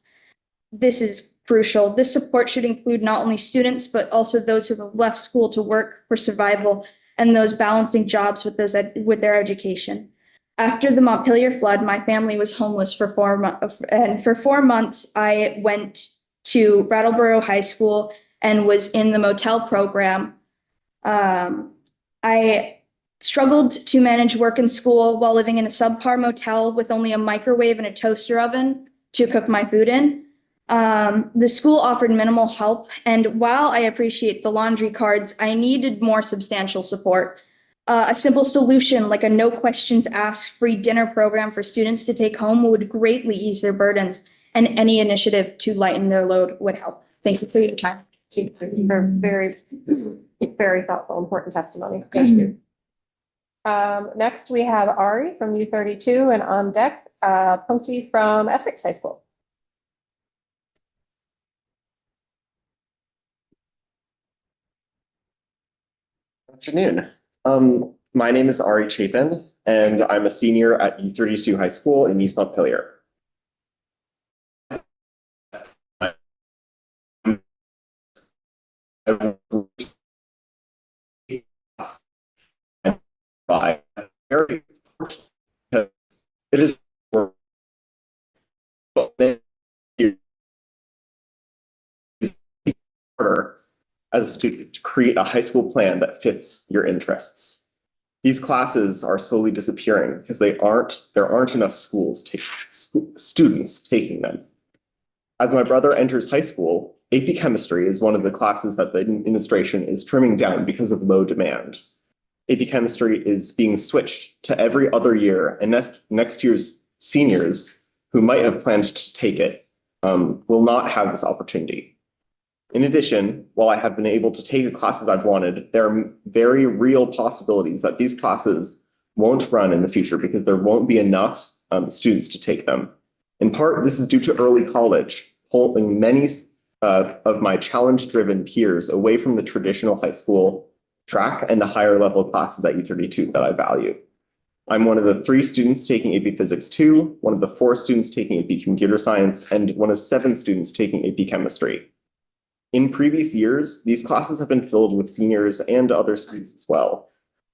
This is crucial. This support should include not only students, but also those who have left school to work for survival and those balancing jobs with their education. After the Montpelier flood, my family was homeless for 4 months, and for 4 months, I went to Brattleboro High School and was in the motel program. I struggled to manage work and school while living in a subpar motel with only a microwave and a toaster oven to cook my food in. The school offered minimal help, and while I appreciate the laundry cards, I needed more substantial support. A simple solution like a no questions asked free dinner program for students to take home would greatly ease their burdens, and any initiative to lighten their load would help. Thank you for your time. Thank you for very, very thoughtful, important testimony. Thank you. Next, we have Ari from U32 and on deck, Punkti from Essex High School. Afternoon. My name is Ari Chapen, and I'm a senior at U32 High School in East Montpelier. It is as a student to create a high school plan that fits your interests. These classes are slowly disappearing because there aren't enough students taking them. As my brother enters high school, AP Chemistry is one of the classes that the administration is trimming down because of low demand. AP Chemistry is being switched to every other year, and next year's seniors who might have planned to take it will not have this opportunity. In addition, while I have been able to take the classes I've wanted, there are very real possibilities that these classes won't run in the future because there won't be enough students to take them. In part, this is due to early college, pulling many of my challenge-driven peers away from the traditional high school track and the higher level classes at U32 that I value. I'm one of the 3 students taking AP Physics 2, one of the 4 students taking AP Computer Science, and one of 7 students taking AP Chemistry. In previous years, these classes have been filled with seniors and other students as well.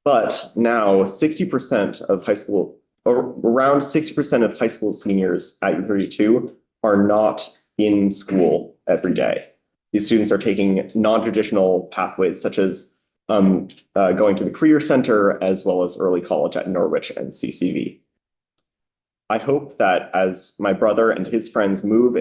But now 60% of high school, or around 60% of high school seniors at U32 are not in school every day. These students are taking non-traditional pathways such as going to the Career Center as well as early college at Norwich and CCV. I hope that as my brother and his friends move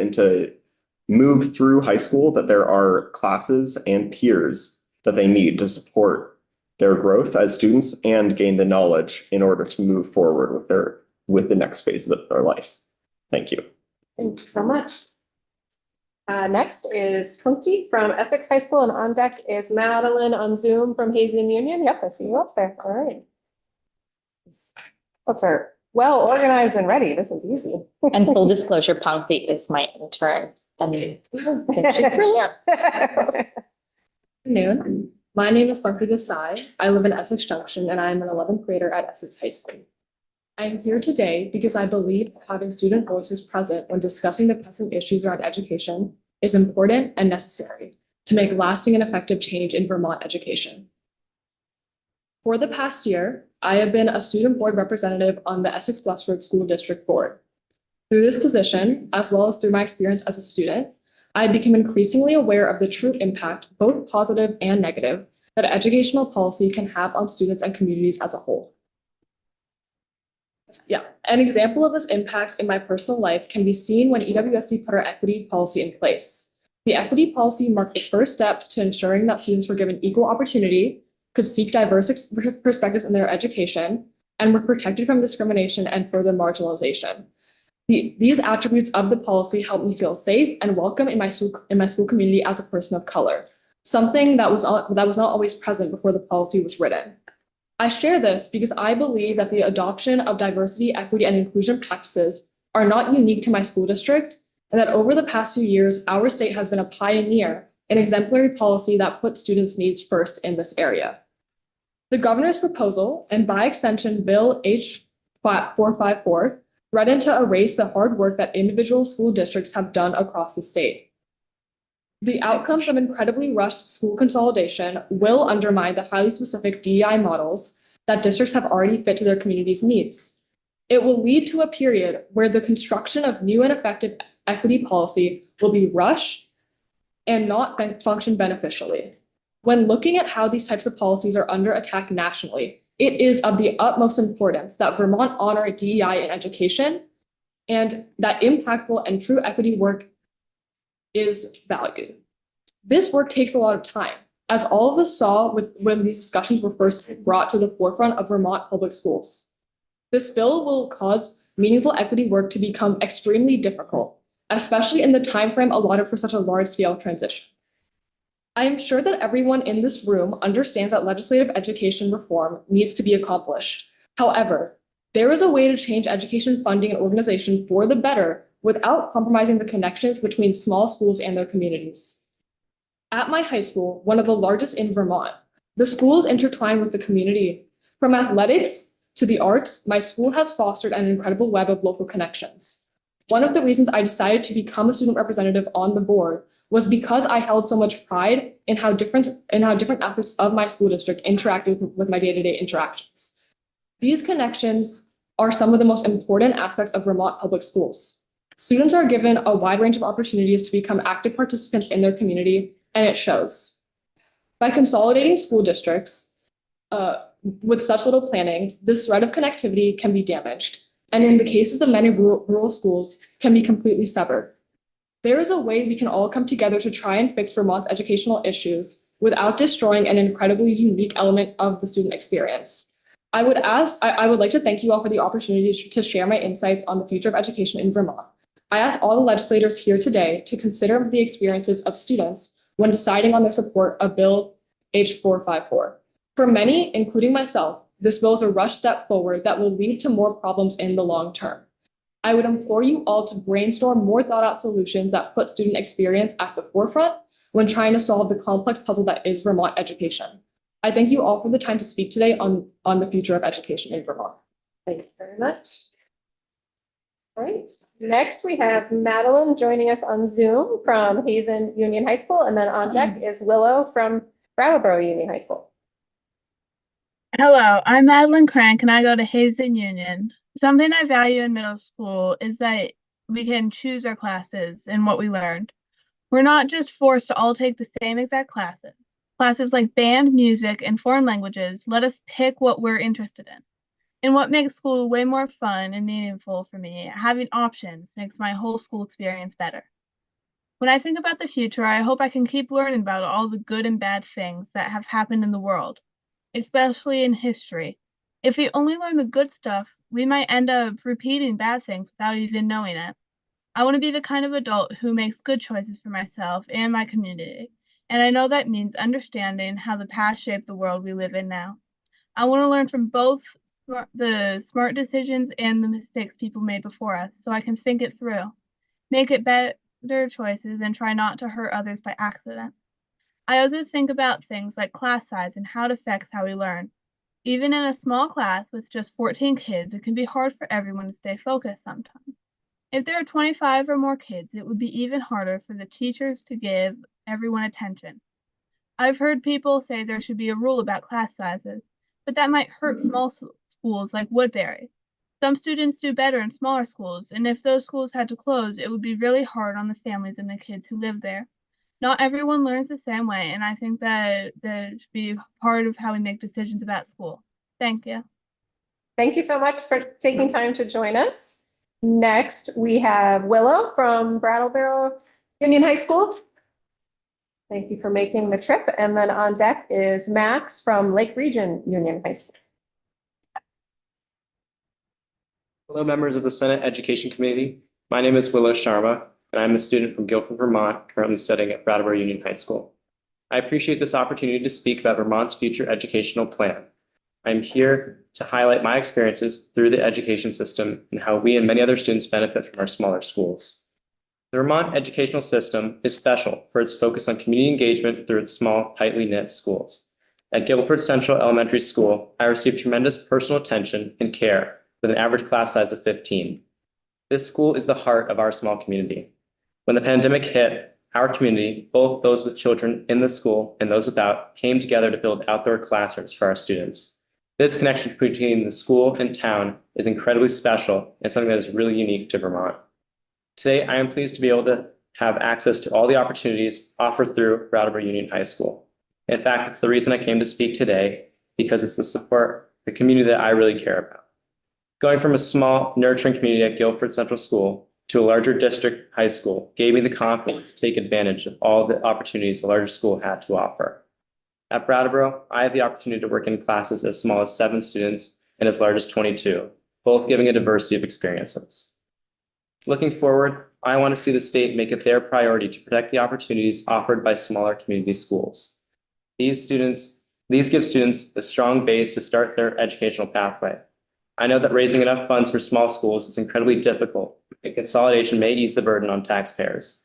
through high school, that there are classes and peers that they need to support their growth as students and gain the knowledge in order to move forward with the next phases of their life. Thank you. Thank you so much. Next is Punkti from Essex High School, and on deck is Madeline on Zoom from Hazen Union. Yep, I see you up there. All right. Folks are well organized and ready. This is easy. And full disclosure, Punkti is my intern. Afternoon. My name is Sparky Desai. I live in Essex Junction and I am an 11th grader at Essex High School. I am here today because I believe having student voices present when discussing the pressing issues around education is important and necessary to make lasting and effective change in Vermont education. For the past year, I have been a student board representative on the Essex Westford School District Board. Through this position, as well as through my experience as a student, I became increasingly aware of the true impact, both positive and negative, that educational policy can have on students and communities as a whole. An example of this impact in my personal life can be seen when EWSD put our equity policy in place. The equity policy marked the first steps to ensuring that students were given equal opportunity, could seek diverse perspectives in their education, and were protected from discrimination and further marginalization. These attributes of the policy helped me feel safe and welcome in my school community as a person of color, something that was not always present before the policy was written. I share this because I believe that the adoption of diversity, equity, and inclusion practices are not unique to my school district, and that over the past few years, our state has been a pioneer in exemplary policy that puts students' needs first in this area. The governor's proposal, and by extension, Bill H-454, threaten to erase the hard work that individual school districts have done across the state. The outcomes of incredibly rushed school consolidation will undermine the highly specific DEI models that districts have already fit to their community's needs. It will lead to a period where the construction of new and effective equity policy will be rushed and not function beneficially. When looking at how these types of policies are under attack nationally, it is of the utmost importance that Vermont honor DEI in education and that impactful and true equity work is valued. This work takes a lot of time, as all of us saw when these discussions were first brought to the forefront of Vermont public schools. This bill will cause meaningful equity work to become extremely difficult, especially in the timeframe allotted for such a large-scale transition. I am sure that everyone in this room understands that legislative education reform needs to be accomplished. However, there is a way to change education funding and organization for the better without compromising the connections between small schools and their communities. At my high school, one of the largest in Vermont, the school is intertwined with the community. From athletics to the arts, my school has fostered an incredible web of local connections. One of the reasons I decided to become a student representative on the board was because I held so much pride in how different aspects of my school district interacted with my day-to-day interactions. These connections are some of the most important aspects of Vermont public schools. Students are given a wide range of opportunities to become active participants in their community, and it shows. By consolidating school districts with such little planning, this thread of connectivity can be damaged, and in the cases of many rural schools, can be completely severed. There is a way we can all come together to try and fix Vermont's educational issues without destroying an incredibly unique element of the student experience. I would like to thank you all for the opportunity to share my insights on the future of education in Vermont. I ask all the legislators here today to consider the experiences of students when deciding on their support of Bill H-454. For many, including myself, this bill is a rush step forward that will lead to more problems in the long term. I would implore you all to brainstorm more thought-out solutions that put student experience at the forefront when trying to solve the complex puzzle that is Vermont education. I thank you all for the time to speak today on the future of education in Vermont. Thank you very much. All right, next we have Madeline joining us on Zoom from Hazen Union High School, and then on deck is Willow from Brattleboro Union High School. Hello, I'm Meline Crank and I go to Hazen Union. Something I value in middle school is that we can choose our classes and what we learned. We're not just forced to all take the same exact classes. Classes like band, music, and foreign languages let us pick what we're interested in. And what makes school way more fun and meaningful for me, having options makes my whole school experience better. When I think about the future, I hope I can keep learning about all the good and bad things that have happened in the world, especially in history. If we only learn the good stuff, we might end up repeating bad things without even knowing it. I want to be the kind of adult who makes good choices for myself and my community, and I know that means understanding how the past shaped the world we live in now. I want to learn from both the smart decisions and the mistakes people made before us, so I can think it through, make it better choices, and try not to hurt others by accident. I also think about things like class size and how it affects how we learn. Even in a small class with just 14 kids, it can be hard for everyone to stay focused sometimes. If there are 25 or more kids, it would be even harder for the teachers to give everyone attention. I've heard people say there should be a rule about class sizes, but that might hurt small schools like Woodbury. Some students do better in smaller schools, and if those schools had to close, it would be really hard on the families and the kids who live there. Not everyone learns the same way, and I think that should be part of how we make decisions about school. Thank you. Thank you so much for taking time to join us. Next, we have Willow from Brattleboro Union High School. Thank you for making the trip. And then on deck is Max from Lake Region Union High School. Hello, members of the Senate Education Committee. My name is Willow Chara, and I'm a student from Guilford, Vermont, currently studying at Brattleboro Union High School. I appreciate this opportunity to speak about Vermont's future educational plan. I'm here to highlight my experiences through the education system and how we and many other students benefit from our smaller schools. The Vermont educational system is special for its focus on community engagement through its small, tightly knit schools. At Guilford Central Elementary School, I received tremendous personal attention and care with an average class size of 15. This school is the heart of our small community. When the pandemic hit, our community, both those with children in the school and those without, came together to build outdoor classrooms for our students. This connection between the school and town is incredibly special and something that is really unique to Vermont. Today, I am pleased to be able to have access to all the opportunities offered through Brattleboro Union High School. In fact, it's the reason I came to speak today, because it's the community that I really care about. Going from a small, nurturing community at Guilford Central School to a larger district high school gave me the confidence to take advantage of all the opportunities the larger school had to offer. At Brattleboro, I have the opportunity to work in classes as small as 7 students and as large as 22, both giving a diversity of experiences. Looking forward, I want to see the state make it their priority to protect the opportunities offered by smaller community schools. These give students a strong base to start their educational pathway. I know that raising enough funds for small schools is incredibly difficult, and consolidation may ease the burden on taxpayers.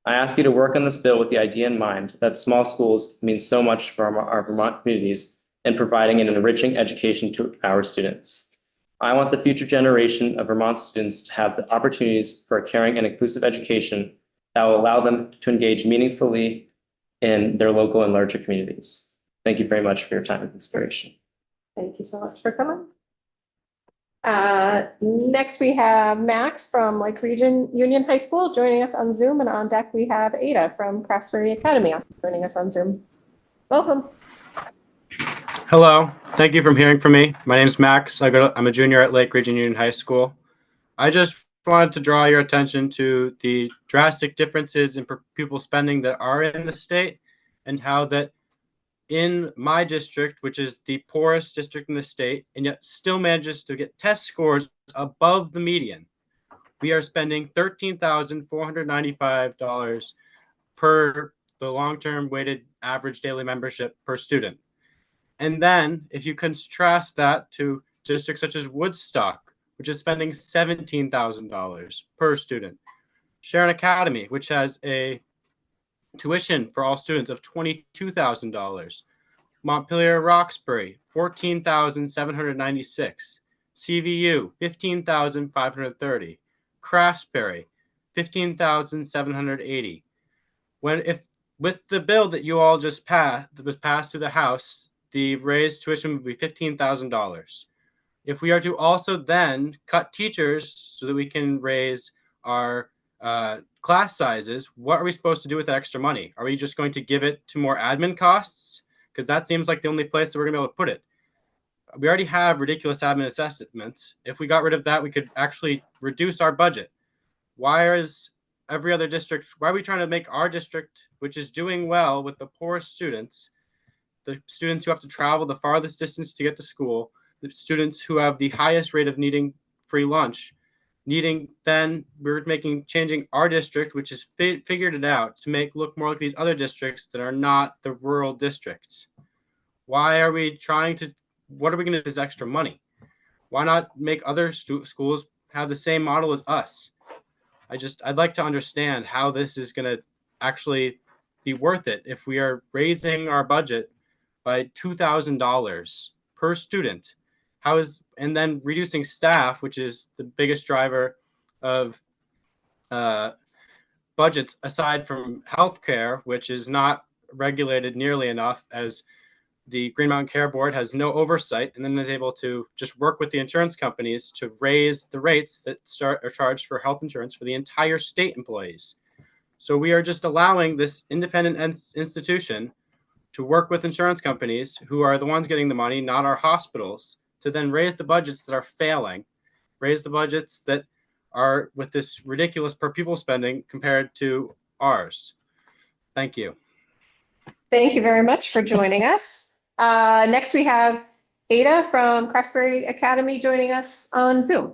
I ask you to work on this bill with the idea in mind that small schools mean so much for our Vermont communities and providing an enriching education to our students. I want the future generation of Vermont students to have the opportunities for a caring and inclusive education that will allow them to engage meaningfully in their local and larger communities. Thank you very much for your time and consideration. Thank you so much for coming. Next, we have Max from Lake Region Union High School joining us on Zoom, and on deck we have Aydah from Craftsbury Academy also joining us on Zoom. Welcome. Hello, thank you for hearing from me. My name is Max. I'm a junior at Lake Region Union High School. I just wanted to draw your attention to the drastic differences in pupil spending that are in the state, and how that in my district, which is the poorest district in the state, and yet still manages to get test scores above the median, we are spending $13,495 per the long-term weighted average daily membership per student. And then if you contrast that to districts such as Woodstock, which is spending $17,000 per student. Sharon Academy, which has a tuition for all students of $22,000. Montpelier Roxbury, $14,796. CVU, $15,530. Craftsbury, $15,780. With the bill that you all just passed, that was passed through the House, the raised tuition would be $15,000. If we are to also then cut teachers so that we can raise our class sizes, what are we supposed to do with that extra money? Are we just going to give it to more admin costs? Because that seems like the only place that we're going to be able to put it. We already have ridiculous admin assessments. If we got rid of that, we could actually reduce our budget. Why is every other district, why are we trying to make our district, which is doing well with the poorest students, the students who have to travel the farthest distance to get to school, the students who have the highest rate of needing free lunch, changing our district, which has figured it out, to look more like these other districts that are not the rural districts. Why are we what are we going to do with this extra money? Why not make other schools have the same model as us? I'd like to understand how this is going to actually be worth it if we are raising our budget by $2,000 per student. And then reducing staff, which is the biggest driver of budgets aside from healthcare, which is not regulated nearly enough, as the Green Mountain Care Board has no oversight, and then is able to just work with the insurance companies to raise the rates that are charged for health insurance for the entire state employees. So we are just allowing this independent institution to work with insurance companies, who are the ones getting the money, not our hospitals, to then raise the budgets that are failing, raise the budgets that are with this ridiculous per pupil spending compared to ours. Thank you. Thank you very much for joining us. Next, we have Aydah from Craftsbury Academy joining us on Zoom.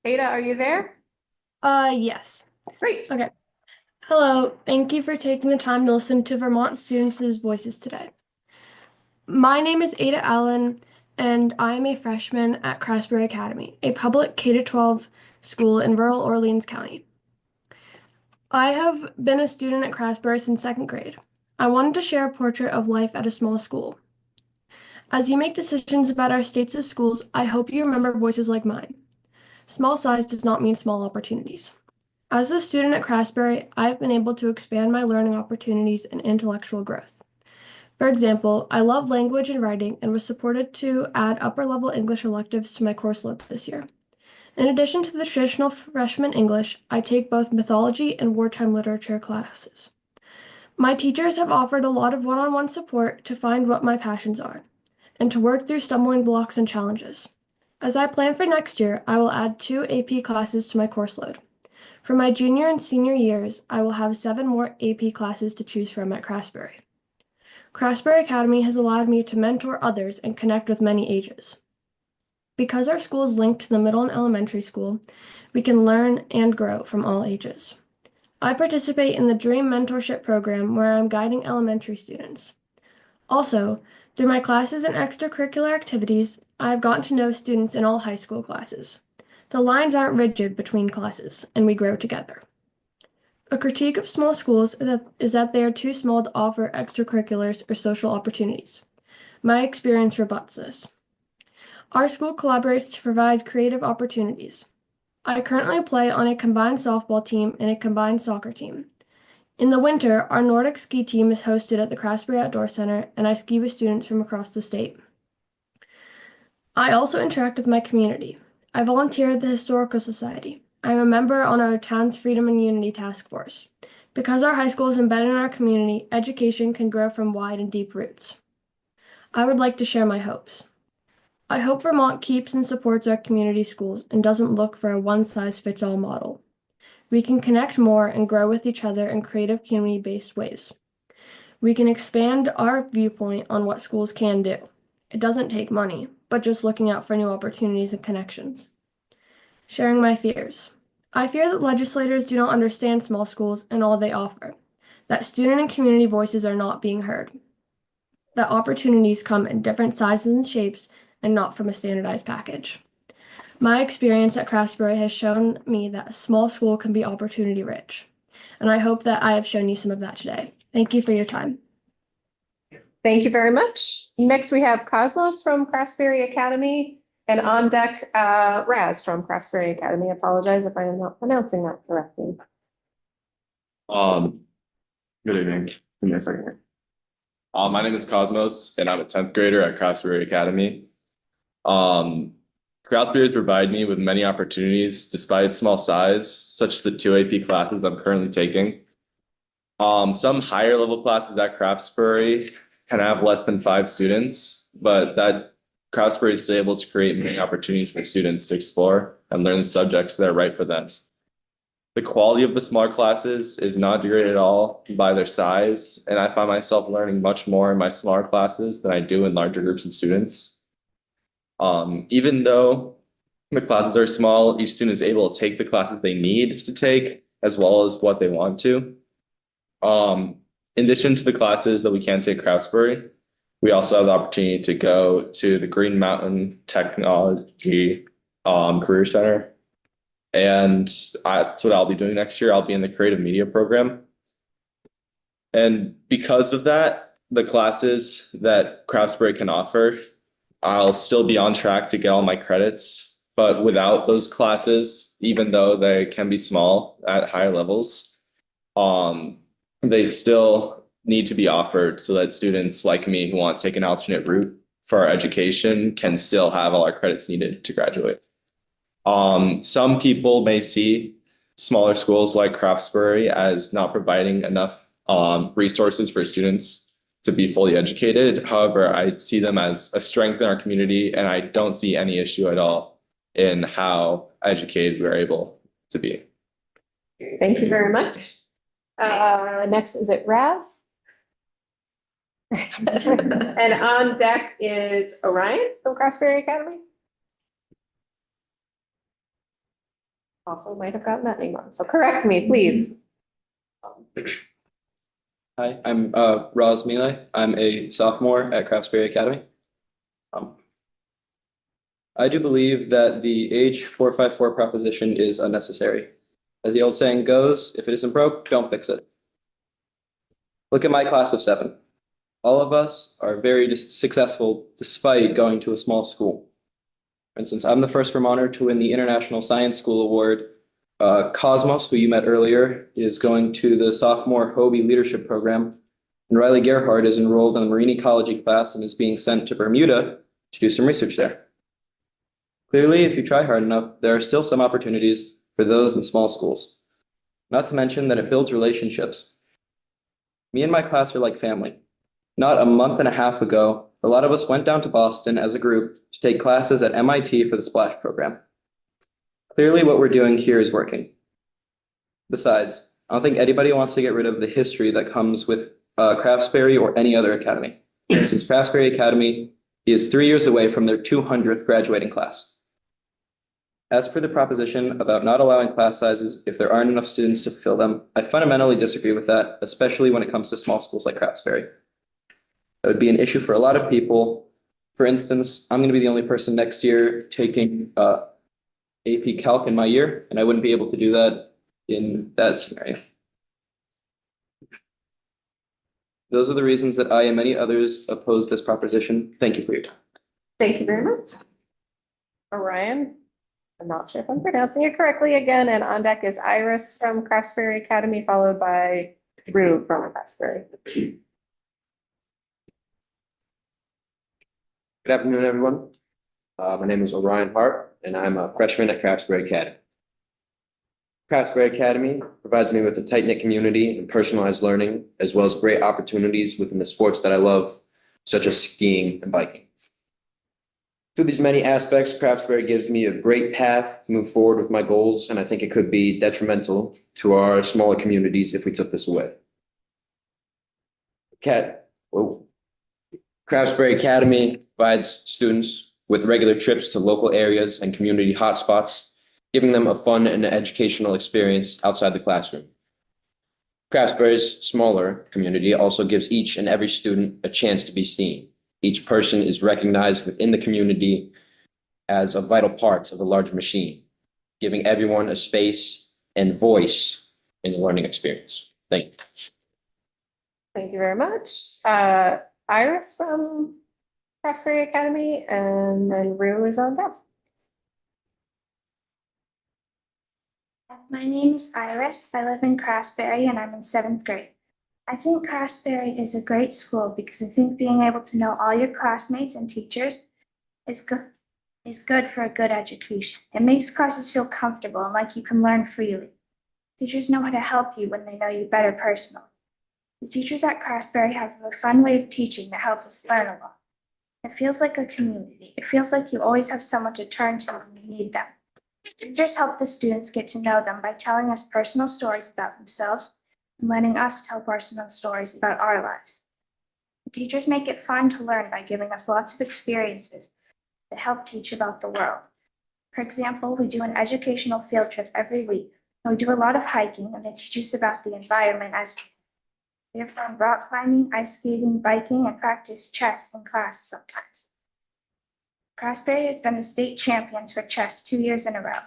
Aydah, are you there? Yes. Great. Okay. Hello, thank you for taking the time to listen to Vermont students' voices today. My name is Aydah Allen, and I am a freshman at Craftsbury Academy, a public K-12 school in rural Orleans County. I have been a student at Craftsbury since second grade. I wanted to share a portrait of life at a small school. As you make decisions about our states as schools, I hope you remember voices like mine. Small size does not mean small opportunities. As a student at Craftsbury, I've been able to expand my learning opportunities and intellectual growth. For example, I love language and writing and was supported to add upper-level English electives to my course load this year. In addition to the traditional freshman English, I take both mythology and wartime literature classes. My teachers have offered a lot of one-on-one support to find what my passions are and to work through stumbling blocks and challenges. As I plan for next year, I will add 2 AP classes to my course load. For my junior and senior years, I will have 7 more AP classes to choose from at Craftsbury. Craftsbury Academy has allowed me to mentor others and connect with many ages. Because our school is linked to the middle and elementary school, we can learn and grow from all ages. I participate in the Dream Mentorship Program where I'm guiding elementary students. Also, through my classes and extracurricular activities, I have gotten to know students in all high school classes. The lines aren't rigid between classes, and we grow together. A critique of small schools is that they are too small to offer extracurriculars or social opportunities. My experience rebuts this. Our school collaborates to provide creative opportunities. I currently play on a combined softball team and a combined soccer team. In the winter, our Nordic ski team is hosted at the Craftsbury Outdoor Center, and I ski with students from across the state. I also interact with my community. I volunteer at the Historical Society. I am a member on our town's Freedom and Unity Task Force. Because our high school is embedded in our community, education can grow from wide and deep roots. I would like to share my hopes. I hope Vermont keeps and supports our community schools and doesn't look for a one-size-fits-all model. We can connect more and grow with each other in creative community-based ways. We can expand our viewpoint on what schools can do. It doesn't take money, but just looking out for new opportunities and connections. Sharing my fears. I fear that legislators do not understand small schools and all they offer, that student and community voices are not being heard, that opportunities come in different sizes and shapes and not from a standardized package. My experience at Craftsbury has shown me that a small school can be opportunity rich, and I hope that I have shown you some of that today. Thank you for your time. Thank you very much. Next, we have Cosmos from Craftsbury Academy, and on deck, Raz from Craftsbury Academy. I apologize if I am not pronouncing that correctly. Good evening. Give me a second here. My name is Cosmos, and I'm a 10th grader at Craftsbury Academy. Craftsbury provide me with many opportunities despite small size, such as the 2 AP classes I'm currently taking. Some higher level classes at Craftsbury can have less than 5 students, but that Craftsbury is still able to create many opportunities for students to explore and learn the subjects that are right for them. The quality of the smaller classes is not degraded at all by their size, and I find myself learning much more in my smaller classes than I do in larger groups of students. Even though the classes are small, each student is able to take the classes they need to take as well as what they want to. In addition to the classes that we can take at Craftsbury, we also have the opportunity to go to the Green Mountain Technology Career Center. And that's what I'll be doing next year. I'll be in the creative media program. And because of that, the classes that Craftsbury can offer, I'll still be on track to get all my credits. But without those classes, even though they can be small at higher levels, they still need to be offered so that students like me who want to take an alternate route for our education can still have all our credits needed to graduate. Some people may see smaller schools like Craftsbury as not providing enough resources for students to be fully educated. However, I see them as a strength in our community, and I don't see any issue at all in how educated we're able to be. Thank you very much. Next, is it Raz? And on deck is Orion from Craftsbury Academy. Also might have gotten that name wrong, so correct me, please. Hi, I'm Raz Milay. I'm a sophomore at Craftsbury Academy. I do believe that the age 454 proposition is unnecessary. As the old saying goes, if it isn't broke, don't fix it. Look at my class of 7. All of us are very successful despite going to a small school. For instance, I'm the first Vermonter to win the International Science School Award. Cosmos, who you met earlier, is going to the sophomore Hobie Leadership Program. And Riley Gerhardt is enrolled in the marine ecology class and is being sent to Bermuda to do some research there. Clearly, if you try hard enough, there are still some opportunities for those in small schools. Not to mention that it builds relationships. Me and my class are like family. Not a month and a half ago, a lot of us went down to Boston as a group to take classes at MIT for the Splash program. Clearly, what we're doing here is working. Besides, I don't think anybody wants to get rid of the history that comes with Craftsbury or any other academy. For instance, Craftsbury Academy is 3 years away from their 200th graduating class. As for the proposition about not allowing class sizes if there aren't enough students to fulfill them, I fundamentally disagree with that, especially when it comes to small schools like Craftsbury. That would be an issue for a lot of people. For instance, I'm going to be the only person next year taking AP Calc in my year, and I wouldn't be able to do that in that scenario. Those are the reasons that I and many others oppose this proposition. Thank you for your time. Thank you very much. Orion, I'm not sure if I'm pronouncing it correctly again, and on deck is Iris from Craftsbury Academy, followed by Rue from Craftsbury. Good afternoon, everyone. My name is Orion Hart, and I'm a freshman at Craftsbury Academy. Craftsbury Academy provides me with a tight-knit community and personalized learning, as well as great opportunities within the sports that I love, such as skiing and biking. Through these many aspects, Craftsbury gives me a great path to move forward with my goals, and I think it could be detrimental to our smaller communities if we took this away. Craftsbury Academy provides students with regular trips to local areas and community hotspots, giving them a fun and educational experience outside the classroom. Craftsbury's smaller community also gives each and every student a chance to be seen. Each person is recognized within the community as a vital part of a larger machine, giving everyone a space and voice in the learning experience. Thank you. Thank you very much. Iris from Craftsbury Academy, and then Rue is on deck. My name is Iris. I live in Craftsbury and I'm in 7th grade. I think Craftsbury is a great school because I think being able to know all your classmates and teachers is good for a good education. It makes classes feel comfortable and like you can learn freely. Teachers know how to help you when they know you better personally. The teachers at Craftsbury have a fun way of teaching that helps us learn a lot. It feels like a community. It feels like you always have someone to turn to when you need them. Teachers help the students get to know them by telling us personal stories about themselves and letting us tell personal stories about our lives. The teachers make it fun to learn by giving us lots of experiences that help teach about the world. For example, we do an educational field trip every week, and we do a lot of hiking, and they teach us about the environment as we have done rock climbing, ice skating, biking, and practice chess in class sometimes. Craftsbury has been the state champions for chess 2 years in a row.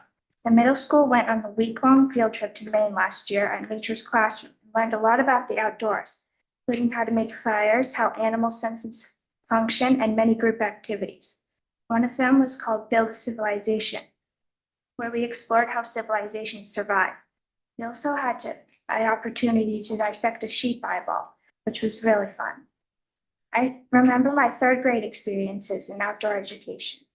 The middle school went on a week-long field trip to Maine last year at Nature's Classroom and learned a lot about the outdoors, including how to make fires, how animal senses function, and many group activities. One of them was called Build a Civilization, where we explored how civilizations survive. We also had an opportunity to dissect a sheep eyeball, which was really fun. I remember my 3rd grade experiences in outdoor education.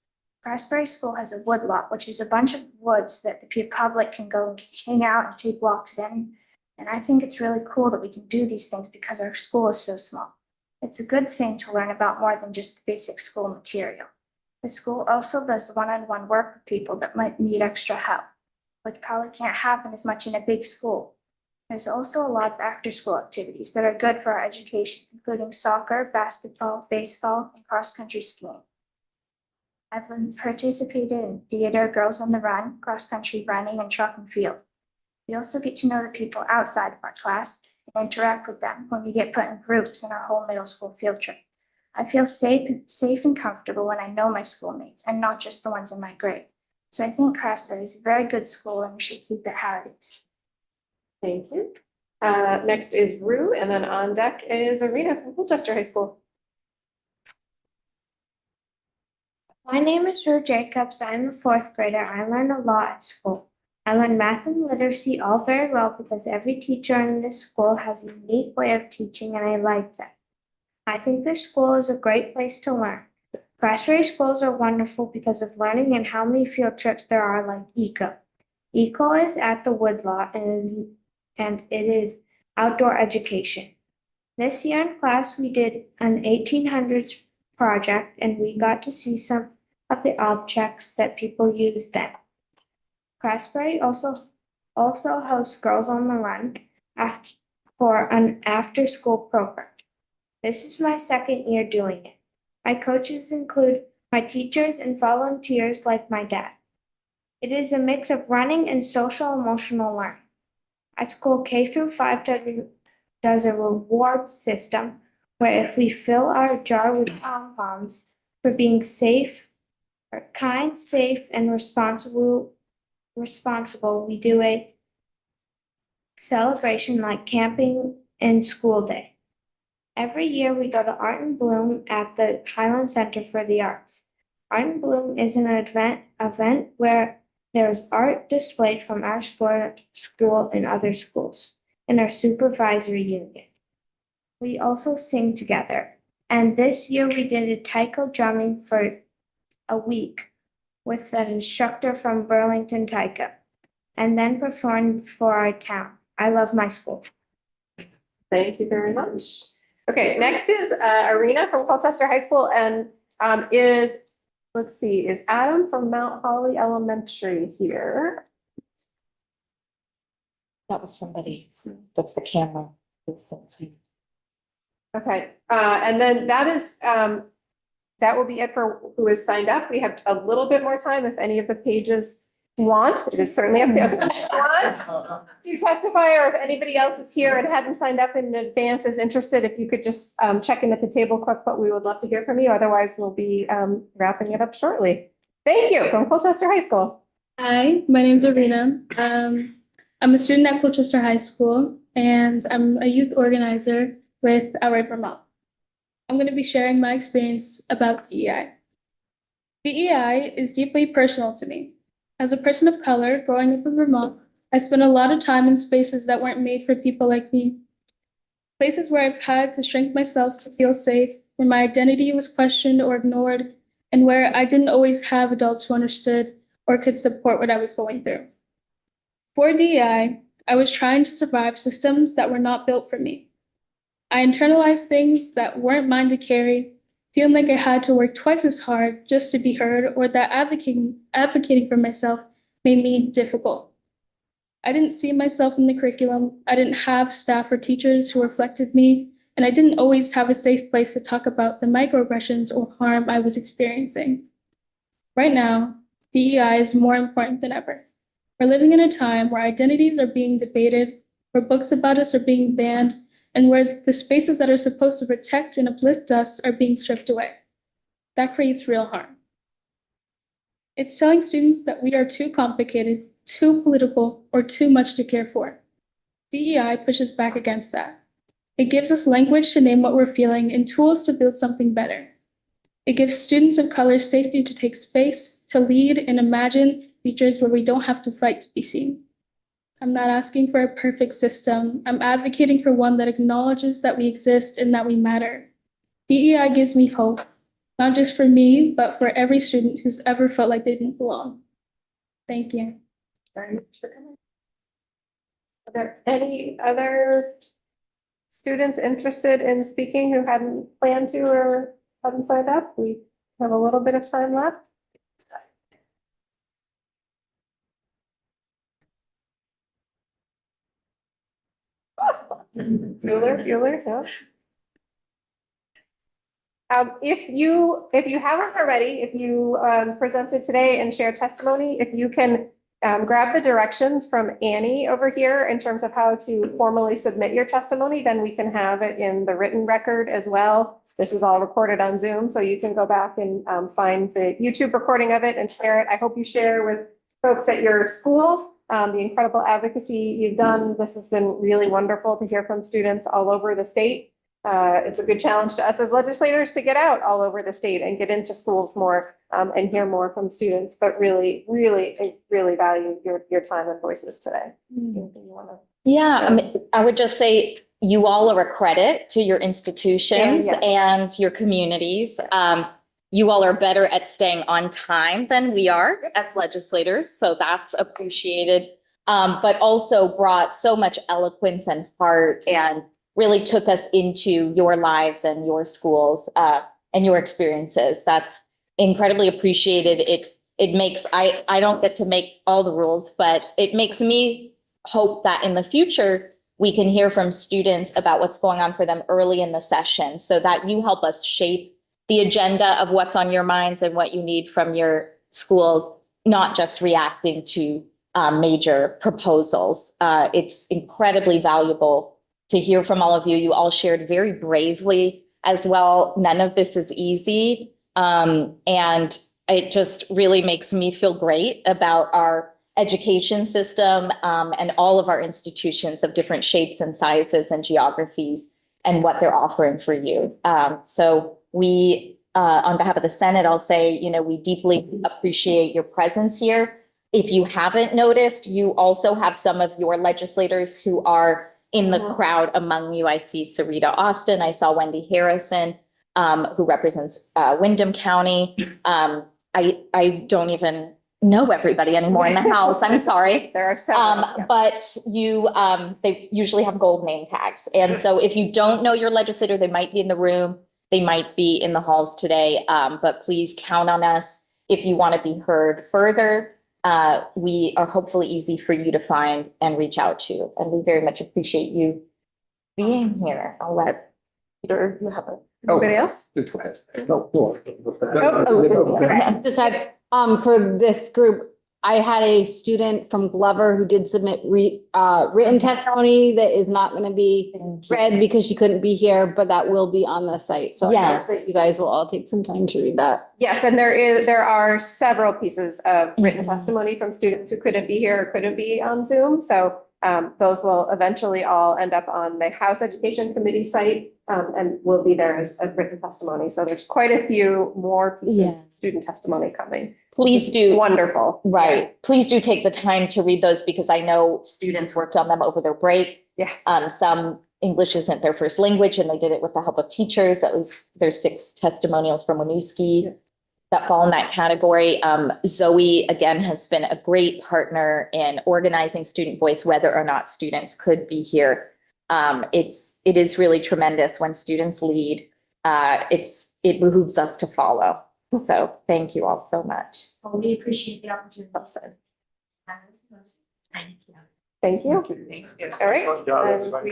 Craftsbury School has a wood lot, which is a bunch of woods that the public can go and hang out and take walks in. And I think it's really cool that we can do these things because our school is so small. It's a good thing to learn about more than just the basic school material. The school also does one-on-one work with people that might need extra help, which probably can't happen as much in a big school. There's also a lot of after-school activities that are good for our education, including soccer, basketball, baseball, and cross-country skiing. I've participated in theater, Girls on the Run, cross-country running, and track and field. We also get to know the people outside of our class and interact with them when we get put in groups in our whole middle school field trip. I feel safe and comfortable when I know my schoolmates and not just the ones in my grade. So I think Craftsbury is a very good school and we should keep it how it is. Thank you. Next is Rue, and then on deck is Arena from Colchester High School. My name is Rue Jacobs. I'm a fourth grader. I learn a lot at school. I learn math and literacy all very well because every teacher in this school has a unique way of teaching, and I like that. I think this school is a great place to learn. Craftsbury schools are wonderful because of learning and how many field trips there are, like ECO. ECO is at the Woodlot, and it is outdoor education. This year in class, we did an 1800s project, and we got to see some of the objects that people used then. Craftsbury also hosts Girls on the Run for an after-school program. This is my second year doing it. My coaches include my teachers and volunteers like my dad. It is a mix of running and social-emotional learning. At school, K through 5 does a reward system where if we fill our jar with pom-poms for being kind, safe, and responsible, we do a celebration like camping and school day. Every year we go to Art and Bloom at the Highland Center for the Arts. Art and Bloom is an event where there is art displayed from our school and other schools in our supervisory union. We also sing together, and this year we did a taiko drumming for a week with an instructor from Burlington Taiko, and then performed for our town. I love my school. Thank you very much. Okay, next is Arena from Colchester High School, and is Adam from Mount Holly Elementary here? That was somebody. That's the camera. Okay, and then that will be it for who is signed up. We have a little bit more time if any of the pages want. It is certainly up to everyone who wants to testify, or if anybody else is here and hadn't signed up in advance is interested, if you could just check in at the table quick, but we would love to hear from you. Otherwise, we'll be wrapping it up shortly. Thank you from Colchester High School. Hi, my name's Arena. I'm a student at Colchester High School, and I'm a youth organizer with Outright Vermont. I'm going to be sharing my experience about DEI. DEI is deeply personal to me. As a person of color growing up in Vermont, I spent a lot of time in spaces that weren't made for people like me. Places where I've had to shrink myself to feel safe, where my identity was questioned or ignored, and where I didn't always have adults who understood or could support what I was going through. For DEI, I was trying to survive systems that were not built for me. I internalized things that weren't mine to carry, feeling like I had to work twice as hard just to be heard, or that advocating for myself made me difficult. I didn't see myself in the curriculum. I didn't have staff or teachers who reflected me, and I didn't always have a safe place to talk about the microaggressions or harm I was experiencing. Right now, DEI is more important than ever. We're living in a time where identities are being debated, where books about us are being banned, and where the spaces that are supposed to protect and uplift us are being stripped away. That creates real harm. It's telling students that we are too complicated, too political, or too much to care for. DEI pushes back against that. It gives us language to name what we're feeling and tools to build something better. It gives students of color safety to take space, to lead, and imagine futures where we don't have to fight to be seen. I'm not asking for a perfect system. I'm advocating for one that acknowledges that we exist and that we matter. DEI gives me hope, not just for me, but for every student who's ever felt like they didn't belong. Thank you. Very much for coming. Are there any other students interested in speaking who hadn't planned to or hadn't signed up? We have a little bit of time left. Bueller, no. If you haven't already, if you presented today and share testimony, if you can grab the directions from Annie over here in terms of how to formally submit your testimony, then we can have it in the written record as well. This is all recorded on Zoom, so you can go back and find the YouTube recording of it and share it. I hope you share with folks at your school the incredible advocacy you've done. This has been really wonderful to hear from students all over the state. It's a good challenge to us as legislators to get out all over the state and get into schools more and hear more from students, but really value your time and voices today. Yeah, I would just say you all are a credit to your institutions Yes. and your communities. You all are better at staying on time than we are as legislators, so that's appreciated. But also brought so much eloquence and heart and really took us into your lives and your schools and your experiences. That's incredibly appreciated. It makes, I don't get to make all the rules, but it makes me hope that in the future, we can hear from students about what's going on for them early in the session so that you help us shape the agenda of what's on your minds and what you need from your schools, not just reacting to major proposals. It's incredibly valuable to hear from all of you. You all shared very bravely as well. None of this is easy. And it just really makes me feel great about our education system and all of our institutions of different shapes and sizes and geographies and what they're offering for you. So we, on behalf of the Senate, I'll say, we deeply appreciate your presence here. If you haven't noticed, you also have some of your legislators who are in the crowd among you. I see Sarita Austin. I saw Wendy Harrison, who represents Windham County. I don't even know everybody anymore in the House. I'm sorry. There are several. But they usually have gold name tags. And so if you don't know your legislator, they might be in the room. They might be in the halls today. But please count on us if you want to be heard further. We are hopefully easy for you to find and reach out to. And we very much appreciate you being here. I'll let Peter, you have it. Anybody else? Go ahead. No, go Okay. Just had, for this group, I had a student from Glover who did submit written testimony that is not going to be read because she couldn't be here, but that will be on the site. So I Yes. guess that you guys will all take some time to read that. Yes, and there are several pieces of written testimony from students who couldn't be here or couldn't be on Zoom. So those will eventually all end up on the House Education Committee site and will be there as a written testimony. So there's quite a few more pieces of student testimony coming. Please do. Wonderful. Right. Yeah. Please do take the time to read those because I know students worked on them over their break. Yeah. Some English isn't their first language and they did it with the help of teachers. At least there's 6 testimonials from Winooski that fall in that category. Zoe, again, has been a great partner in organizing student voice, whether or not students could be here. It is really tremendous when students lead. It behooves us to follow. So thank you all so much. Well, we appreciate the opportunity. Thank you. All right.